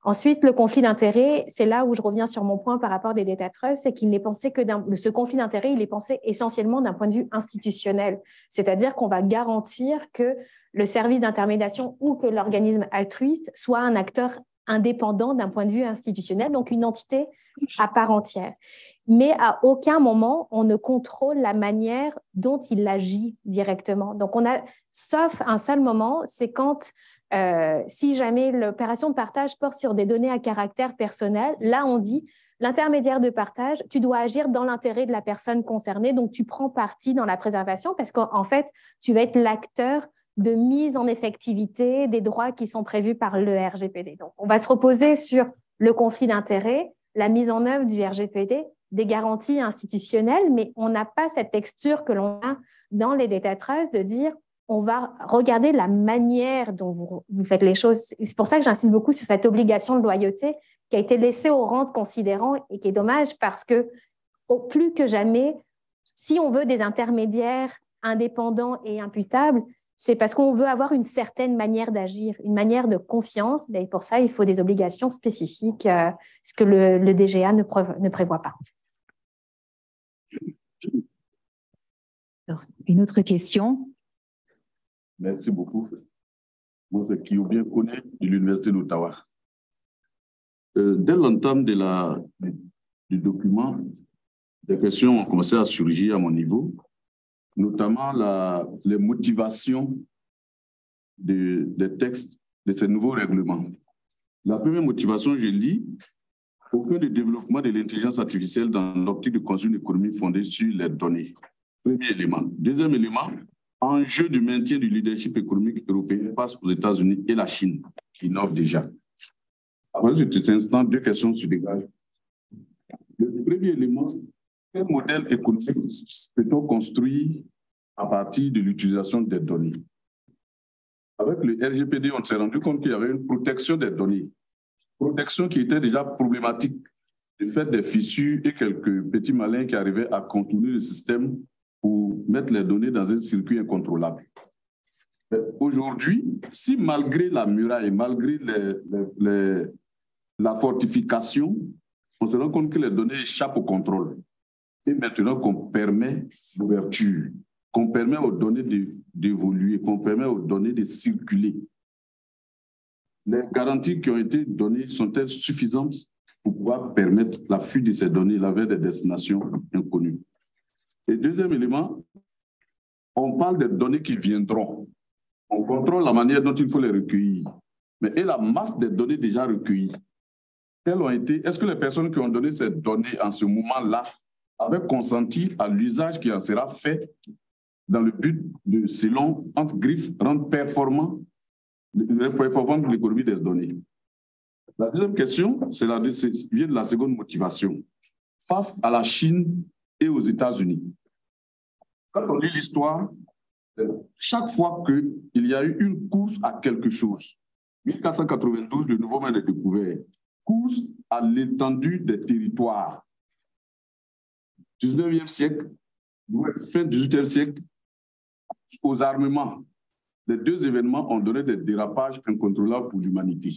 Ensuite, le conflit d'intérêts, c'est là où je reviens sur mon point par rapport des data trusts, c'est qu'il n'est pensé que ce conflit d'intérêts, il est pensé essentiellement d'un point de vue institutionnel, c'est-à-dire qu'on va garantir que le service d'intermédiation ou que l'organisme altruiste soit un acteur indépendant d'un point de vue institutionnel, donc une entité à part entière. Mais à aucun moment, on ne contrôle la manière dont il agit directement. Donc, sauf un seul moment, c'est quand, si jamais l'opération de partage porte sur des données à caractère personnel, là, on dit, l'intermédiaire de partage, tu dois agir dans l'intérêt de la personne concernée, donc tu prends parti dans la préservation parce qu'en fait, tu vas être l'acteur de mise en effectivité des droits qui sont prévus par le RGPD. Donc, on va se reposer sur le conflit d'intérêts, la mise en œuvre du RGPD, des garanties institutionnelles, mais on n'a pas cette texture que l'on a dans les data trusts de dire on va regarder la manière dont vous faites les choses. C'est pour ça que j'insiste beaucoup sur cette obligation de loyauté qui a été laissée au rang de considérant et qui est dommage parce que plus que jamais, si on veut des intermédiaires indépendants et imputables, c'est parce qu'on veut avoir une certaine manière d'agir, une manière de confiance. Et pour ça, il faut des obligations spécifiques, ce que le DGA ne prévoit pas. Alors, une autre question. Merci beaucoup. Moi, c'est Kyobien Kone de l'Université d'Ottawa. Dès l'entame du document, des questions ont commencé à surgir à mon niveau, notamment les motivations des textes de ces nouveaux règlements. La première motivation, je lis, aucun de développement de l'intelligence artificielle dans l'optique de construire une économie fondée sur les données. Premier élément. Deuxième élément, enjeu de maintien du leadership économique européen face aux États-Unis et la Chine, qui innovent déjà. Après cet instant, 2 questions se dégagent. Le premier élément, quel modèle économique peut-on construire à partir de l'utilisation des données? Avec le RGPD, on s'est rendu compte qu'il y avait une protection des données. Protection qui était déjà problématique du fait des fissures et quelques petits malins qui arrivaient à contourner le système pour mettre les données dans un circuit incontrôlable. Aujourd'hui, si malgré la muraille, malgré la fortification, on se rend compte que les données échappent au contrôle. Et maintenant qu'on permet l'ouverture, qu'on permet aux données d'évoluer, qu'on permet aux données de circuler, les garanties qui ont été données sont-elles suffisantes pour pouvoir permettre la fuite de ces données vers des destinations inconnues? Et deuxième élément, on parle des données qui viendront. On contrôle la manière dont il faut les recueillir. Mais et la masse des données déjà recueillies? Quelles ont été? Est-ce que les personnes qui ont donné ces données en ce moment-là avaient consenti à l'usage qui en sera fait dans le but de, selon, entre griffes, rendre performant Il faut vendre l'économie des données. La deuxième question, vient de la seconde motivation. Face à la Chine et aux États-Unis, quand on lit l'histoire, chaque fois qu'il y a eu une course à quelque chose, 1492, le nouveau monde est découvert, course à l'étendue des territoires. 19e siècle, fin 18e siècle, aux armements. Les deux événements ont donné des dérapages incontrôlables pour l'humanité.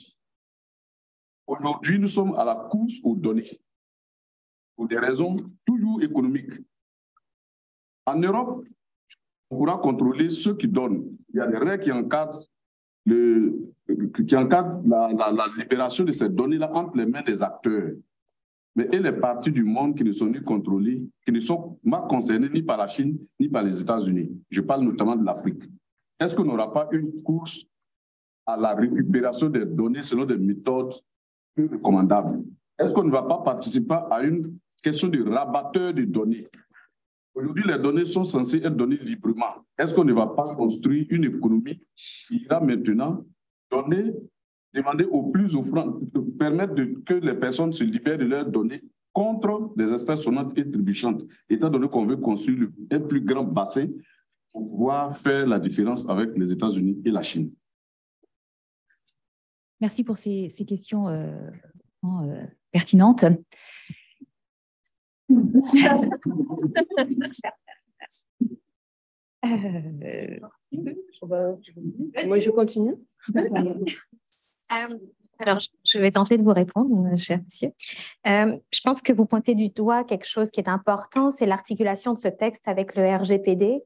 Aujourd'hui, nous sommes à la course aux données, pour des raisons toujours économiques. En Europe, on pourra contrôler ceux qui donnent. Il y a des règles qui encadrent, la libération de ces données-là entre les mains des acteurs. Mais et les parties du monde qui ne sont ni contrôlées, qui ne sont pas concernées ni par la Chine, ni par les États-Unis. Je parle notamment de l'Afrique. Est-ce qu'on n'aura pas une course à la récupération des données selon des méthodes peu recommandables? Est-ce qu'on ne va pas participer à une question de rabatteur de données? Aujourd'hui, les données sont censées être données librement. Est-ce qu'on ne va pas construire une économie qui ira maintenant demander aux plus offrants, permettre que les personnes se libèrent de leurs données contre des espèces sonnantes et trébuchantes, étant donné qu'on veut construire un plus grand bassin pour pouvoir faire la différence avec les États-Unis et la Chine? Merci pour ces questions pertinentes. Moi, je continue. Alors, je vais tenter de vous répondre, cher monsieur. Je pense que vous pointez du doigt quelque chose qui est important, c'est l'articulation de ce texte avec le RGPD,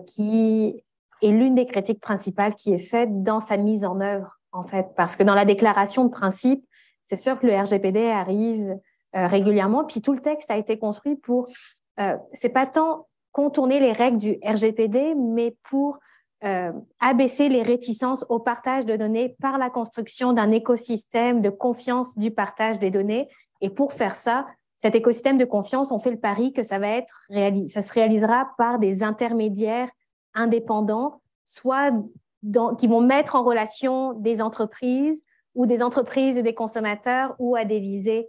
qui est l'une des critiques principales qui est faite dans sa mise en œuvre, en fait. Parce que dans la déclaration de principe, c'est sûr que le RGPD arrive régulièrement, puis tout le texte a été construit pour, c'est pas tant contourner les règles du RGPD, mais pour abaisser les réticences au partage de données par la construction d'un écosystème de confiance du partage des données. Et pour faire ça, cet écosystème de confiance, on fait le pari que ça se réalisera par des intermédiaires indépendants, soit qui vont mettre en relation des entreprises et des consommateurs ou à des visées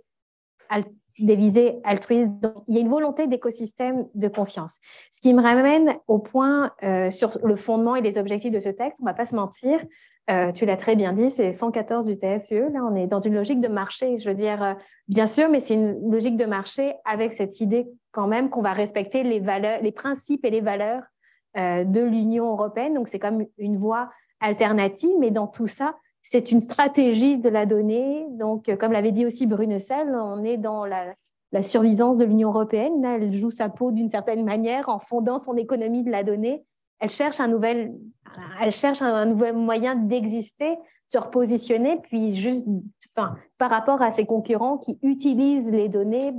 altruistes. Donc, il y a une volonté d'écosystème de confiance. Ce qui me ramène au point sur le fondement et les objectifs de ce texte. On ne va pas se mentir, tu l'as très bien dit, c'est 114 du TFUE. Là, on est dans une logique de marché. Je veux dire, bien sûr, mais c'est une logique de marché avec cette idée quand même qu'on va respecter les valeurs, les principes et les valeurs de l'Union européenne. Donc, c'est comme une voie alternative, mais dans tout ça, c'est une stratégie de la donnée. Donc, comme l'avait dit aussi Brunessel, on est dans la survivance de l'Union européenne. Là, elle joue sa peau d'une certaine manière en fondant son économie de la donnée. Elle cherche un nouvel moyen d'exister, de se repositionner, puis juste, par rapport à ses concurrents qui utilisent les données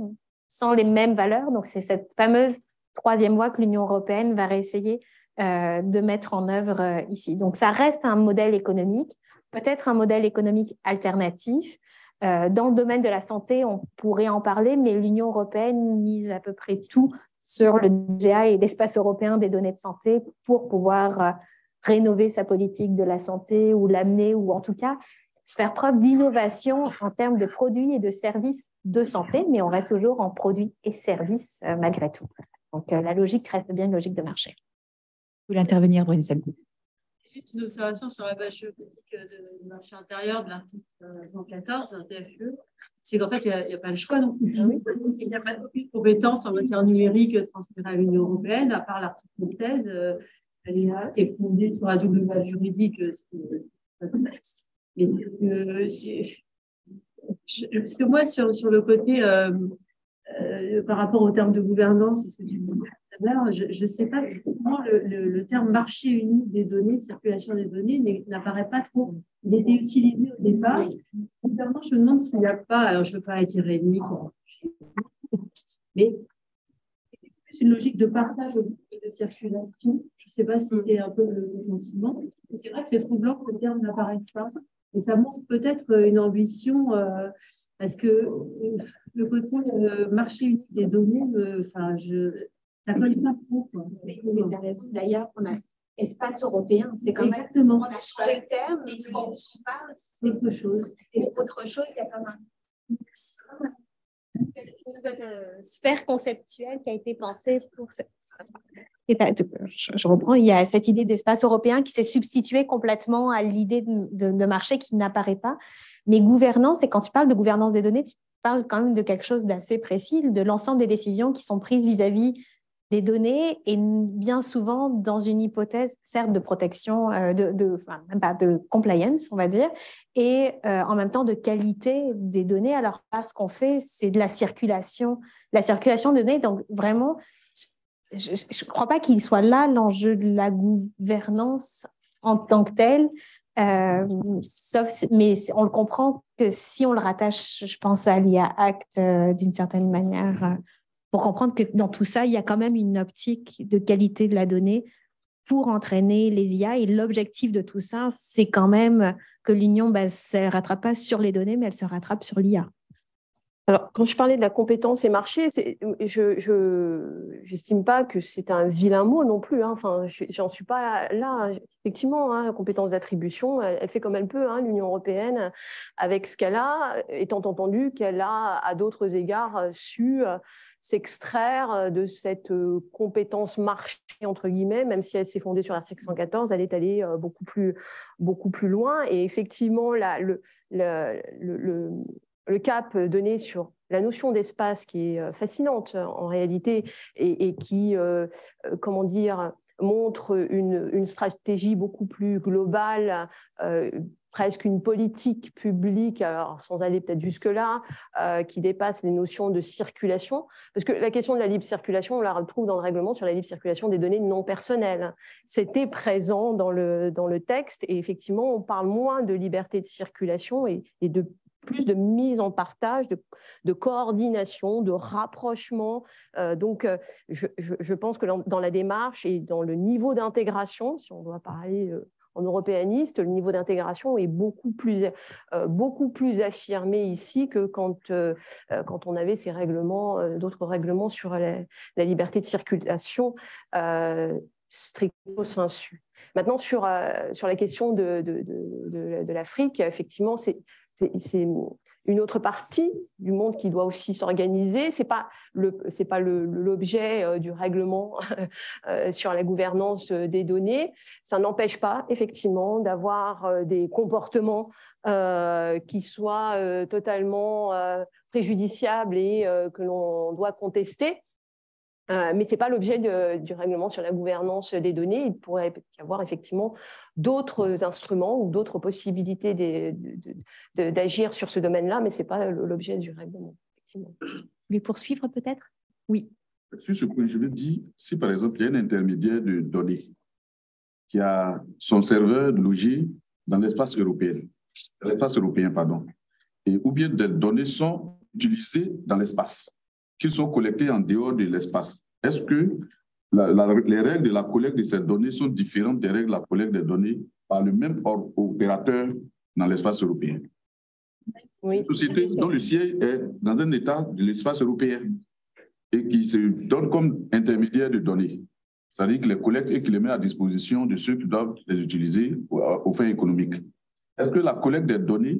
sans les mêmes valeurs. Donc, c'est cette fameuse troisième voie que l'Union européenne va réessayer de mettre en œuvre ici. Donc, ça reste un modèle économique, peut-être un modèle économique alternatif. Dans le domaine de la santé, on pourrait en parler, mais l'Union européenne mise à peu près tout sur le DGA et l'espace européen des données de santé pour pouvoir rénover sa politique de la santé ou l'amener, ou en tout cas faire preuve d'innovation en termes de produits et de services de santé, mais on reste toujours en produits et services malgré tout. Donc, la logique reste bien une logique de marché. Vous voulez intervenir, Brunessel? Juste une observation sur la base géopolitique du marché intérieur de l'article 114 TFUE, c'est qu'en fait, il n'y a pas le choix non plus. Il n'y a pas aucune compétence en matière numérique transférée à l'Union européenne, à part l'article 16, qui est fondé sur la double base juridique. Mais parce que moi, sur le côté, par rapport au terme de gouvernance, c'est ce que tu disais tout à l'heure, je ne sais pas comment le terme marché unique des données, circulation des données, n'apparaît pas trop. Il était utilisé au départ. Évidemment, je me demande s'il n'y a pas, alors je ne veux pas être irénique, mais c'est une logique de partage et de circulation. Je ne sais pas si c'est un peu le sentiment. C'est vrai que c'est troublant que le terme n'apparaisse pas. Et ça montre peut-être une ambition, parce que le côté marché unique des données, ça ne colle pas trop. Mais tu as raison. D'ailleurs, on a espace européen. C'est quand même, on a changé le terme, mais ce qu'on parle, c'est autre chose. Et autre chose, il y a comme une nouvelle sphère conceptuelle qui a été pensée pour cette. Je reprends, il y a cette idée d'espace européen qui s'est substituée complètement à l'idée de marché qui n'apparaît pas. Mais gouvernance, et quand tu parles de gouvernance des données, tu parles quand même de quelque chose d'assez précis, de l'ensemble des décisions qui sont prises vis-à-vis des données et bien souvent dans une hypothèse, certes, de protection, enfin, même pas de compliance, on va dire, et en même temps de qualité des données. Alors, là, ce qu'on fait, c'est de la circulation de données. Donc, vraiment, je ne crois pas qu'il soit là l'enjeu de la gouvernance en tant que telle, mais on le comprend que si on le rattache, je pense, à l'IA Act d'une certaine manière, pour comprendre que dans tout ça, il y a quand même une optique de qualité de la donnée pour entraîner les IA. Et l'objectif de tout ça, c'est quand même que l'Union ne se rattrape pas sur les données, mais elle se rattrape sur l'IA. Alors, quand je parlais de la compétence et marché, je n'estime pas que c'est un vilain mot non plus. Hein. Enfin, j'en suis pas là. Effectivement, hein, la compétence d'attribution, elle fait comme elle peut, hein, l'Union européenne, avec ce qu'elle a, étant entendu qu'elle a, à d'autres égards, su s'extraire de cette compétence marché, entre guillemets, même si elle s'est fondée sur l'article 114, elle est allée beaucoup plus loin. Et effectivement, le cap donné sur la notion d'espace qui est fascinante en réalité et qui, comment dire, montre une stratégie beaucoup plus globale, presque une politique publique, alors sans aller peut-être jusque-là, qui dépasse les notions de circulation. Parce que la question de la libre circulation, on la retrouve dans le règlement sur la libre circulation des données non personnelles. C'était présent dans le texte et effectivement, on parle moins de liberté de circulation et de plus de mise en partage, de coordination, de rapprochement. Donc, je pense que dans la démarche et dans le niveau d'intégration, si on doit parler en européaniste, le niveau d'intégration est beaucoup plus affirmé ici que quand on avait ces règlements, d'autres règlements sur la liberté de circulation stricto sensu. Maintenant, sur la question de l'Afrique, effectivement, c'est une autre partie du monde qui doit aussi s'organiser. C'est pas l'objet du règlement sur la gouvernance des données. Ça n'empêche pas, effectivement, d'avoir des comportements qui soient totalement préjudiciables et que l'on doit contester. Mais ce n'est pas l'objet du règlement sur la gouvernance des données. Il pourrait y avoir effectivement d'autres instruments ou d'autres possibilités d'agir sur ce domaine-là, mais ce n'est pas l'objet du règlement. Vous voulez poursuivre peut-être? Oui. Sur ce point, je veux dire, si par exemple il y a un intermédiaire de données qui a son serveur logé dans l'espace européen, ou bien des données sont utilisées dans l'espace, qu'ils sont collectés en dehors de l'espace. Est-ce que les règles de la collecte de ces données sont différentes des règles de la collecte des données par le même opérateur dans l'espace européen? Oui. Une société dont le siège est dans un État de l'espace européen et qui se donne comme intermédiaire de données, c'est-à-dire qu'il les collecte et qu'il les met à disposition de ceux qui doivent les utiliser aux fins économiques. Est-ce que la collecte des données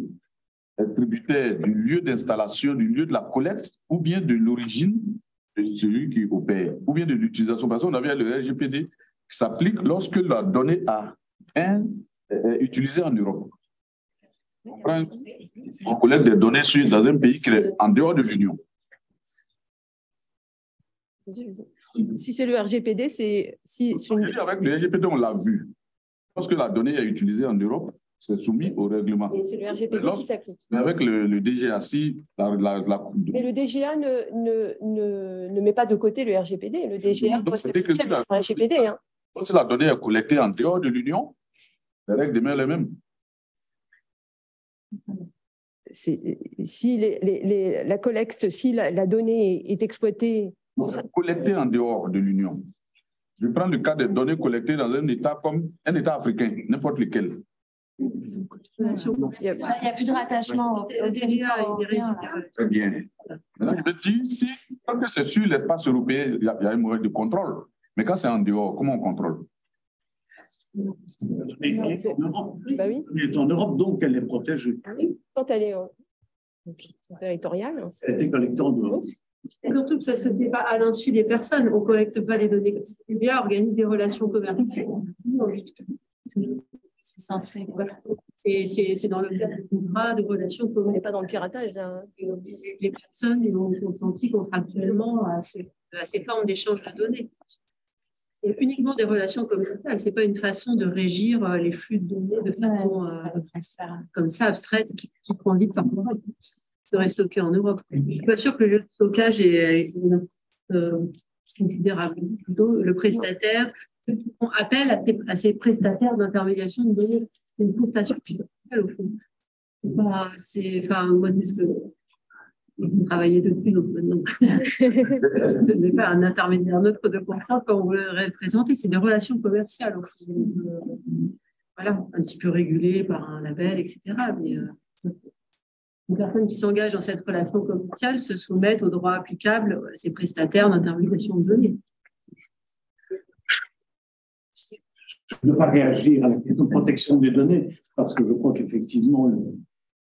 est tributaire du lieu d'installation, du lieu de la collecte, ou bien de l'origine de celui qui opère, ou bien de l'utilisation? Parce qu'on avait le RGPD qui s'applique lorsque la donnée est utilisée en Europe. On collecte des données dans un pays qui est en dehors de l'Union. Si c'est le RGPD, c'est... Avec le RGPD, on l'a vu. Lorsque la donnée est utilisée en Europe, c'est soumis au règlement. Et c'est le RGPD qui s'applique. Mais avec le DGAC, mais le DGA ne met pas de côté le RGPD. Le DGA possède le RGPD. Hein. Si la donnée est collectée en dehors de l'Union, les règles demeurent les mêmes. Si la collecte, si la donnée est exploitée... Collectée en dehors de l'Union. Je prends le cas des données collectées dans un État comme un État africain, n'importe lequel. Il n'y a plus de rattachement au DGA. Très bien. Maintenant, je me dis, si, tant que c'est sur l'espace européen, il y a un moyen de contrôle. Mais quand c'est en dehors, comment on contrôle? En Europe, Bah oui. elle est en Europe, donc elle est protégée. Quand elle est territoriale. Elle a été collectée en Europe. Et surtout que ça ne se fait pas à l'insu des personnes. On ne collecte pas les données. C'est bien, organise des relations commerciales. C'est censé. Voilà. Et c'est dans le cadre du contrat de relations On commerciales. n'est pas dans le piratage. Hein. Les personnes ils ont consenti contractuellement à ces formes d'échange de données. C'est uniquement des relations commerciales. Ce n'est pas une façon de régir les flux de données de façon comme ça, abstraite, qui transite par Europe, serait stocké en Europe. Je ne suis pas sûre que le lieu de stockage est considérable. Plutôt le prestataire, ceux qui font appel à ces prestataires d'intermédiation de données. C'est une prestation au fond. Moi, c'est parce que vous travaillez dessus, donc maintenant, ce n'est pas un intermédiaire neutre de confiance quand vous le représentez, c'est des relations commerciales au fond. Voilà, un petit peu régulées par un label, etc. Mais les personnes qui s'engagent dans cette relation commerciale se soumettent aux droits applicables à ces prestataires d'intermédiation de données. Je ne veux pas réagir à la question de protection des données, parce que je crois qu'effectivement,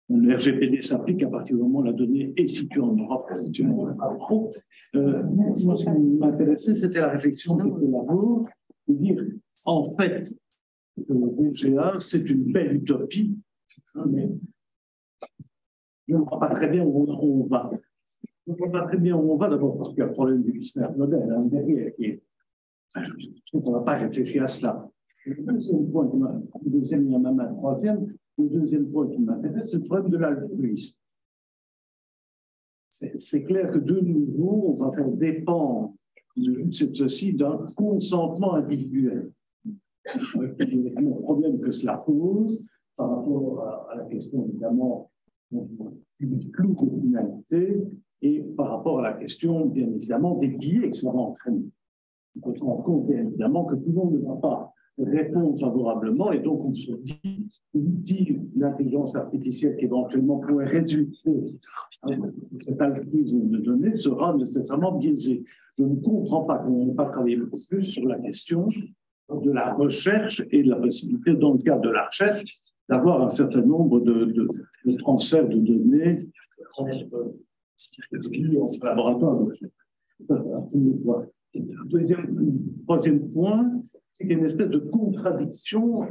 le RGPD s'applique à partir du moment où la donnée est située en Europe. Moi, ce qui m'intéressait, c'était la réflexion qui était la vôtre, de dire, en fait, le BGA, c'est une belle utopie, mais je ne vois pas très bien où on va. Je ne vois pas très bien où on va, d'abord parce qu'il y a le problème du business model derrière, qui est. Je trouve qu'on n'a pas réfléchi à cela. Le deuxième point, il y en a même un troisième. Le deuxième point qui m'intéresse, c'est le problème de l'altruisme. C'est clair que de nouveau, on va faire dépendre de ceci d'un consentement individuel. Le problème que cela pose par rapport à la question, évidemment, du flou de finalité et par rapport à la question, bien évidemment, des biais que ça va entraîner. Il faut se rendre compte, bien évidemment, que tout le monde ne va pas répondre favorablement et donc on se dit l'outil d'intelligence artificielle qui éventuellement pourrait résulter cet algorithme de données sera nécessairement biaisé. Je ne comprends pas qu'on n'ait pas travaillé plus sur la question de la recherche et de la possibilité, dans le cadre de la recherche, d'avoir un certain nombre de transferts de données en laboratoire de recherche. Troisième point, c'est qu'il y a une espèce de contradiction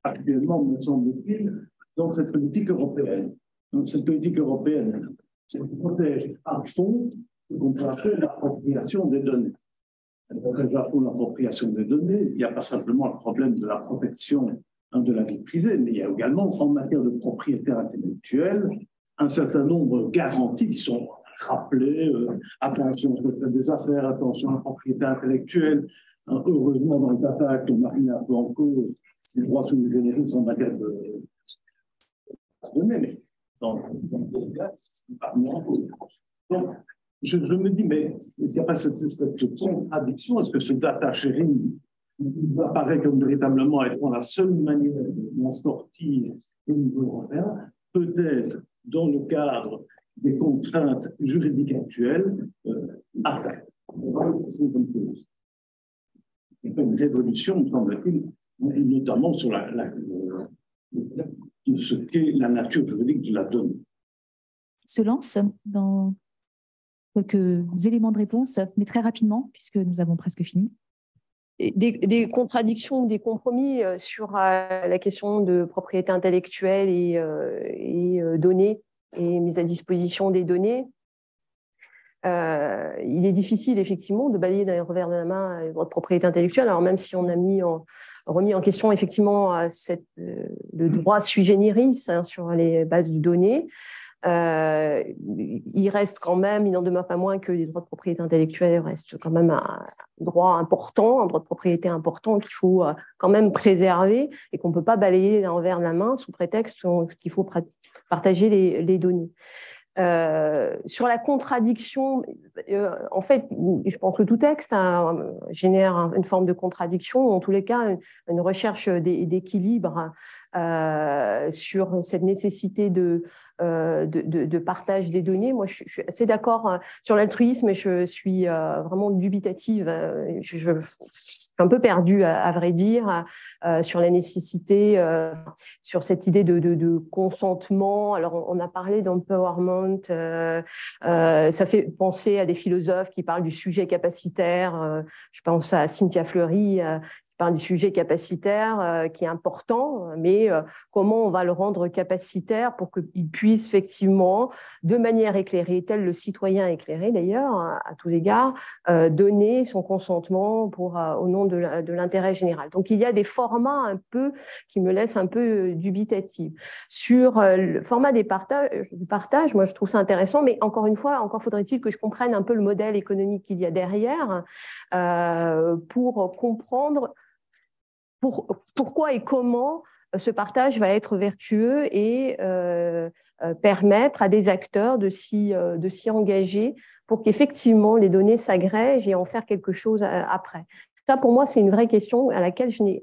actuellement, me semble-t-il, dans cette politique européenne. Donc, cette politique européenne, elle protège à fond ce qu'on peut appeler l'appropriation des données. Elle protège à fond l'appropriation des données. Il n'y a pas simplement le problème de la protection de la vie privée, mais il y a également, en matière de propriété intellectuelle, un certain nombre de garanties qui sont rappelées. Attention au secret des affaires, attention à la propriété intellectuelle. Heureusement, dans le Data Act, on a mis un peu en cause les droits sous les génériques en matière de données, mais dans le cas, c'est pas mis en cause. Donc, je me dis, mais est-ce qu'il n'y a pas cette contradiction? Est-ce que ce data sharing apparaît comme véritablement étant la seule manière d'en sortir au niveau européen, peut-être dans le cadre des contraintes juridiques actuelles, attaque. Il y a une révolution, me semble-t-il, notamment sur ce qu'est la nature juridique de la donnée. Se lance dans quelques éléments de réponse, mais très rapidement, puisque nous avons presque fini. Des contradictions, des compromis sur la question de propriété intellectuelle et données et mise à disposition des données. Il est difficile, effectivement, de balayer d'un revers de la main les droits de propriété intellectuelle. Alors, même si on a remis en question, effectivement, le droit sui generis sur les bases de données, il reste quand même, il n'en demeure pas moins que les droits de propriété intellectuelle restent quand même un droit important, un droit de propriété important qu'il faut quand même préserver et qu'on ne peut pas balayer d'un revers de la main sous prétexte qu'il faut partager les données. Sur la contradiction, en fait, je pense que tout texte génère une forme de contradiction, ou en tous les cas, une recherche d'équilibre sur cette nécessité de partage des données. Moi, je suis assez d'accord sur l'altruisme, mais je suis vraiment dubitative. Je un peu perdue, à vrai dire, sur la nécessité, sur cette idée de consentement. Alors, on a parlé d'empowerment. Ça fait penser à des philosophes qui parlent du sujet capacitaire. Je pense à Cynthia Fleury, qui parle du sujet capacitaire, qui est important, mais comment on va le rendre capacitaire pour qu'il puisse effectivement, de manière éclairée, tel le citoyen éclairé d'ailleurs, à tous égards, donner son consentement au nom de l'intérêt général. Donc il y a des formats un peu qui me laissent un peu dubitative. Sur le format du partage, moi je trouve ça intéressant, mais encore une fois, encore faudrait-il que je comprenne un peu le modèle économique qu'il y a derrière pour comprendre pourquoi et comment ce partage va être vertueux et permettre à des acteurs de s'y engager pour qu'effectivement les données s'agrègent et en faire quelque chose après. Ça, pour moi, c'est une vraie question à laquelle je n'ai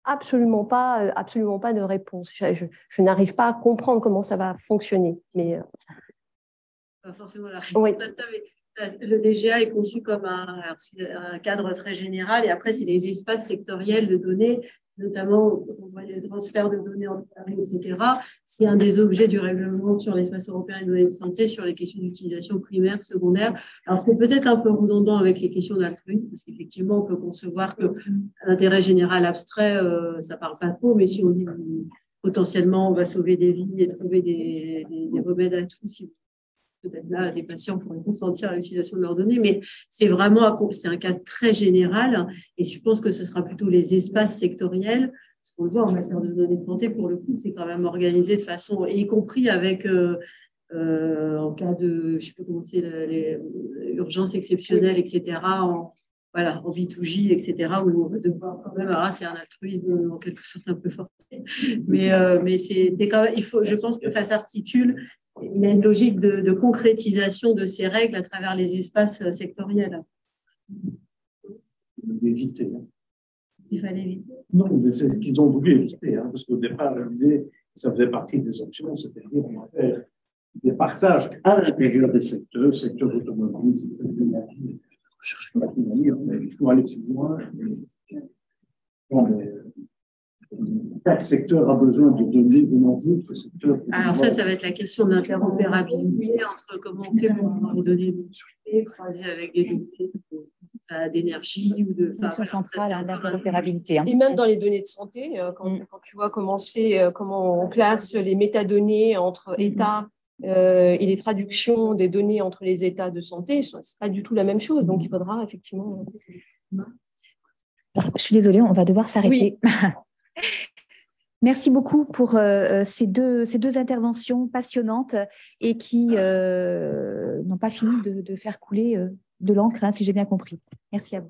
absolument pas de réponse. Je n'arrive pas à comprendre comment ça va fonctionner. Mais pas forcément la réponse à ça, mais le DGA est conçu comme un cadre très général et après, c'est des espaces sectoriels de données, notamment les transferts de données entre Paris, etc. C'est un des objets du règlement sur l'espace européen des données de santé, sur les questions d'utilisation primaire, secondaire. Alors, c'est peut-être un peu redondant avec les questions d'altruisme, parce qu'effectivement, on peut concevoir que l'intérêt général abstrait, ça ne parle pas trop, mais si on dit potentiellement, on va sauver des vies et trouver des remèdes à tout, si peut-être là, des patients pourraient consentir à l'utilisation de leurs données, mais c'est un cas très général et je pense que ce sera plutôt les espaces sectoriels, parce qu'on le voit en matière de données de santé, pour le coup, c'est quand même organisé de façon, y compris avec, en cas de, je ne sais pas comment c'est, les urgences exceptionnelles, etc., en B2J, etc., où quand même, c'est un altruisme en quelque sorte un peu forcé. Mais c'est quand même, je pense que ça s'articule. Il y a une logique de concrétisation de ces règles à travers les espaces sectoriels. Éviter. Il fallait éviter. Non, c'est ce qu'ils ont voulu éviter, parce qu'au départ, l'idée, ça faisait partie des options, c'est-à-dire on va faire des partages à l'intérieur des secteurs automobiles, secteur de l'énergie, mais il faut aller plus loin. Chaque secteur a besoin de données venant d'autres secteurs. Alors ça va être la question de l'interopérabilité entre comment on fait pour avoir les données croisées avec des données d'énergie ou de fonction centrale à l'interopérabilité. Et même dans les données de santé, quand tu vois comment on classe les métadonnées entre États et les traductions des données entre les États de santé, ce n'est pas du tout la même chose. Donc il faudra effectivement. Alors, je suis désolée, on va devoir s'arrêter. Oui. Merci beaucoup pour ces deux interventions passionnantes et qui n'ont pas fini de faire couler de l'encre, si j'ai bien compris. Merci à vous.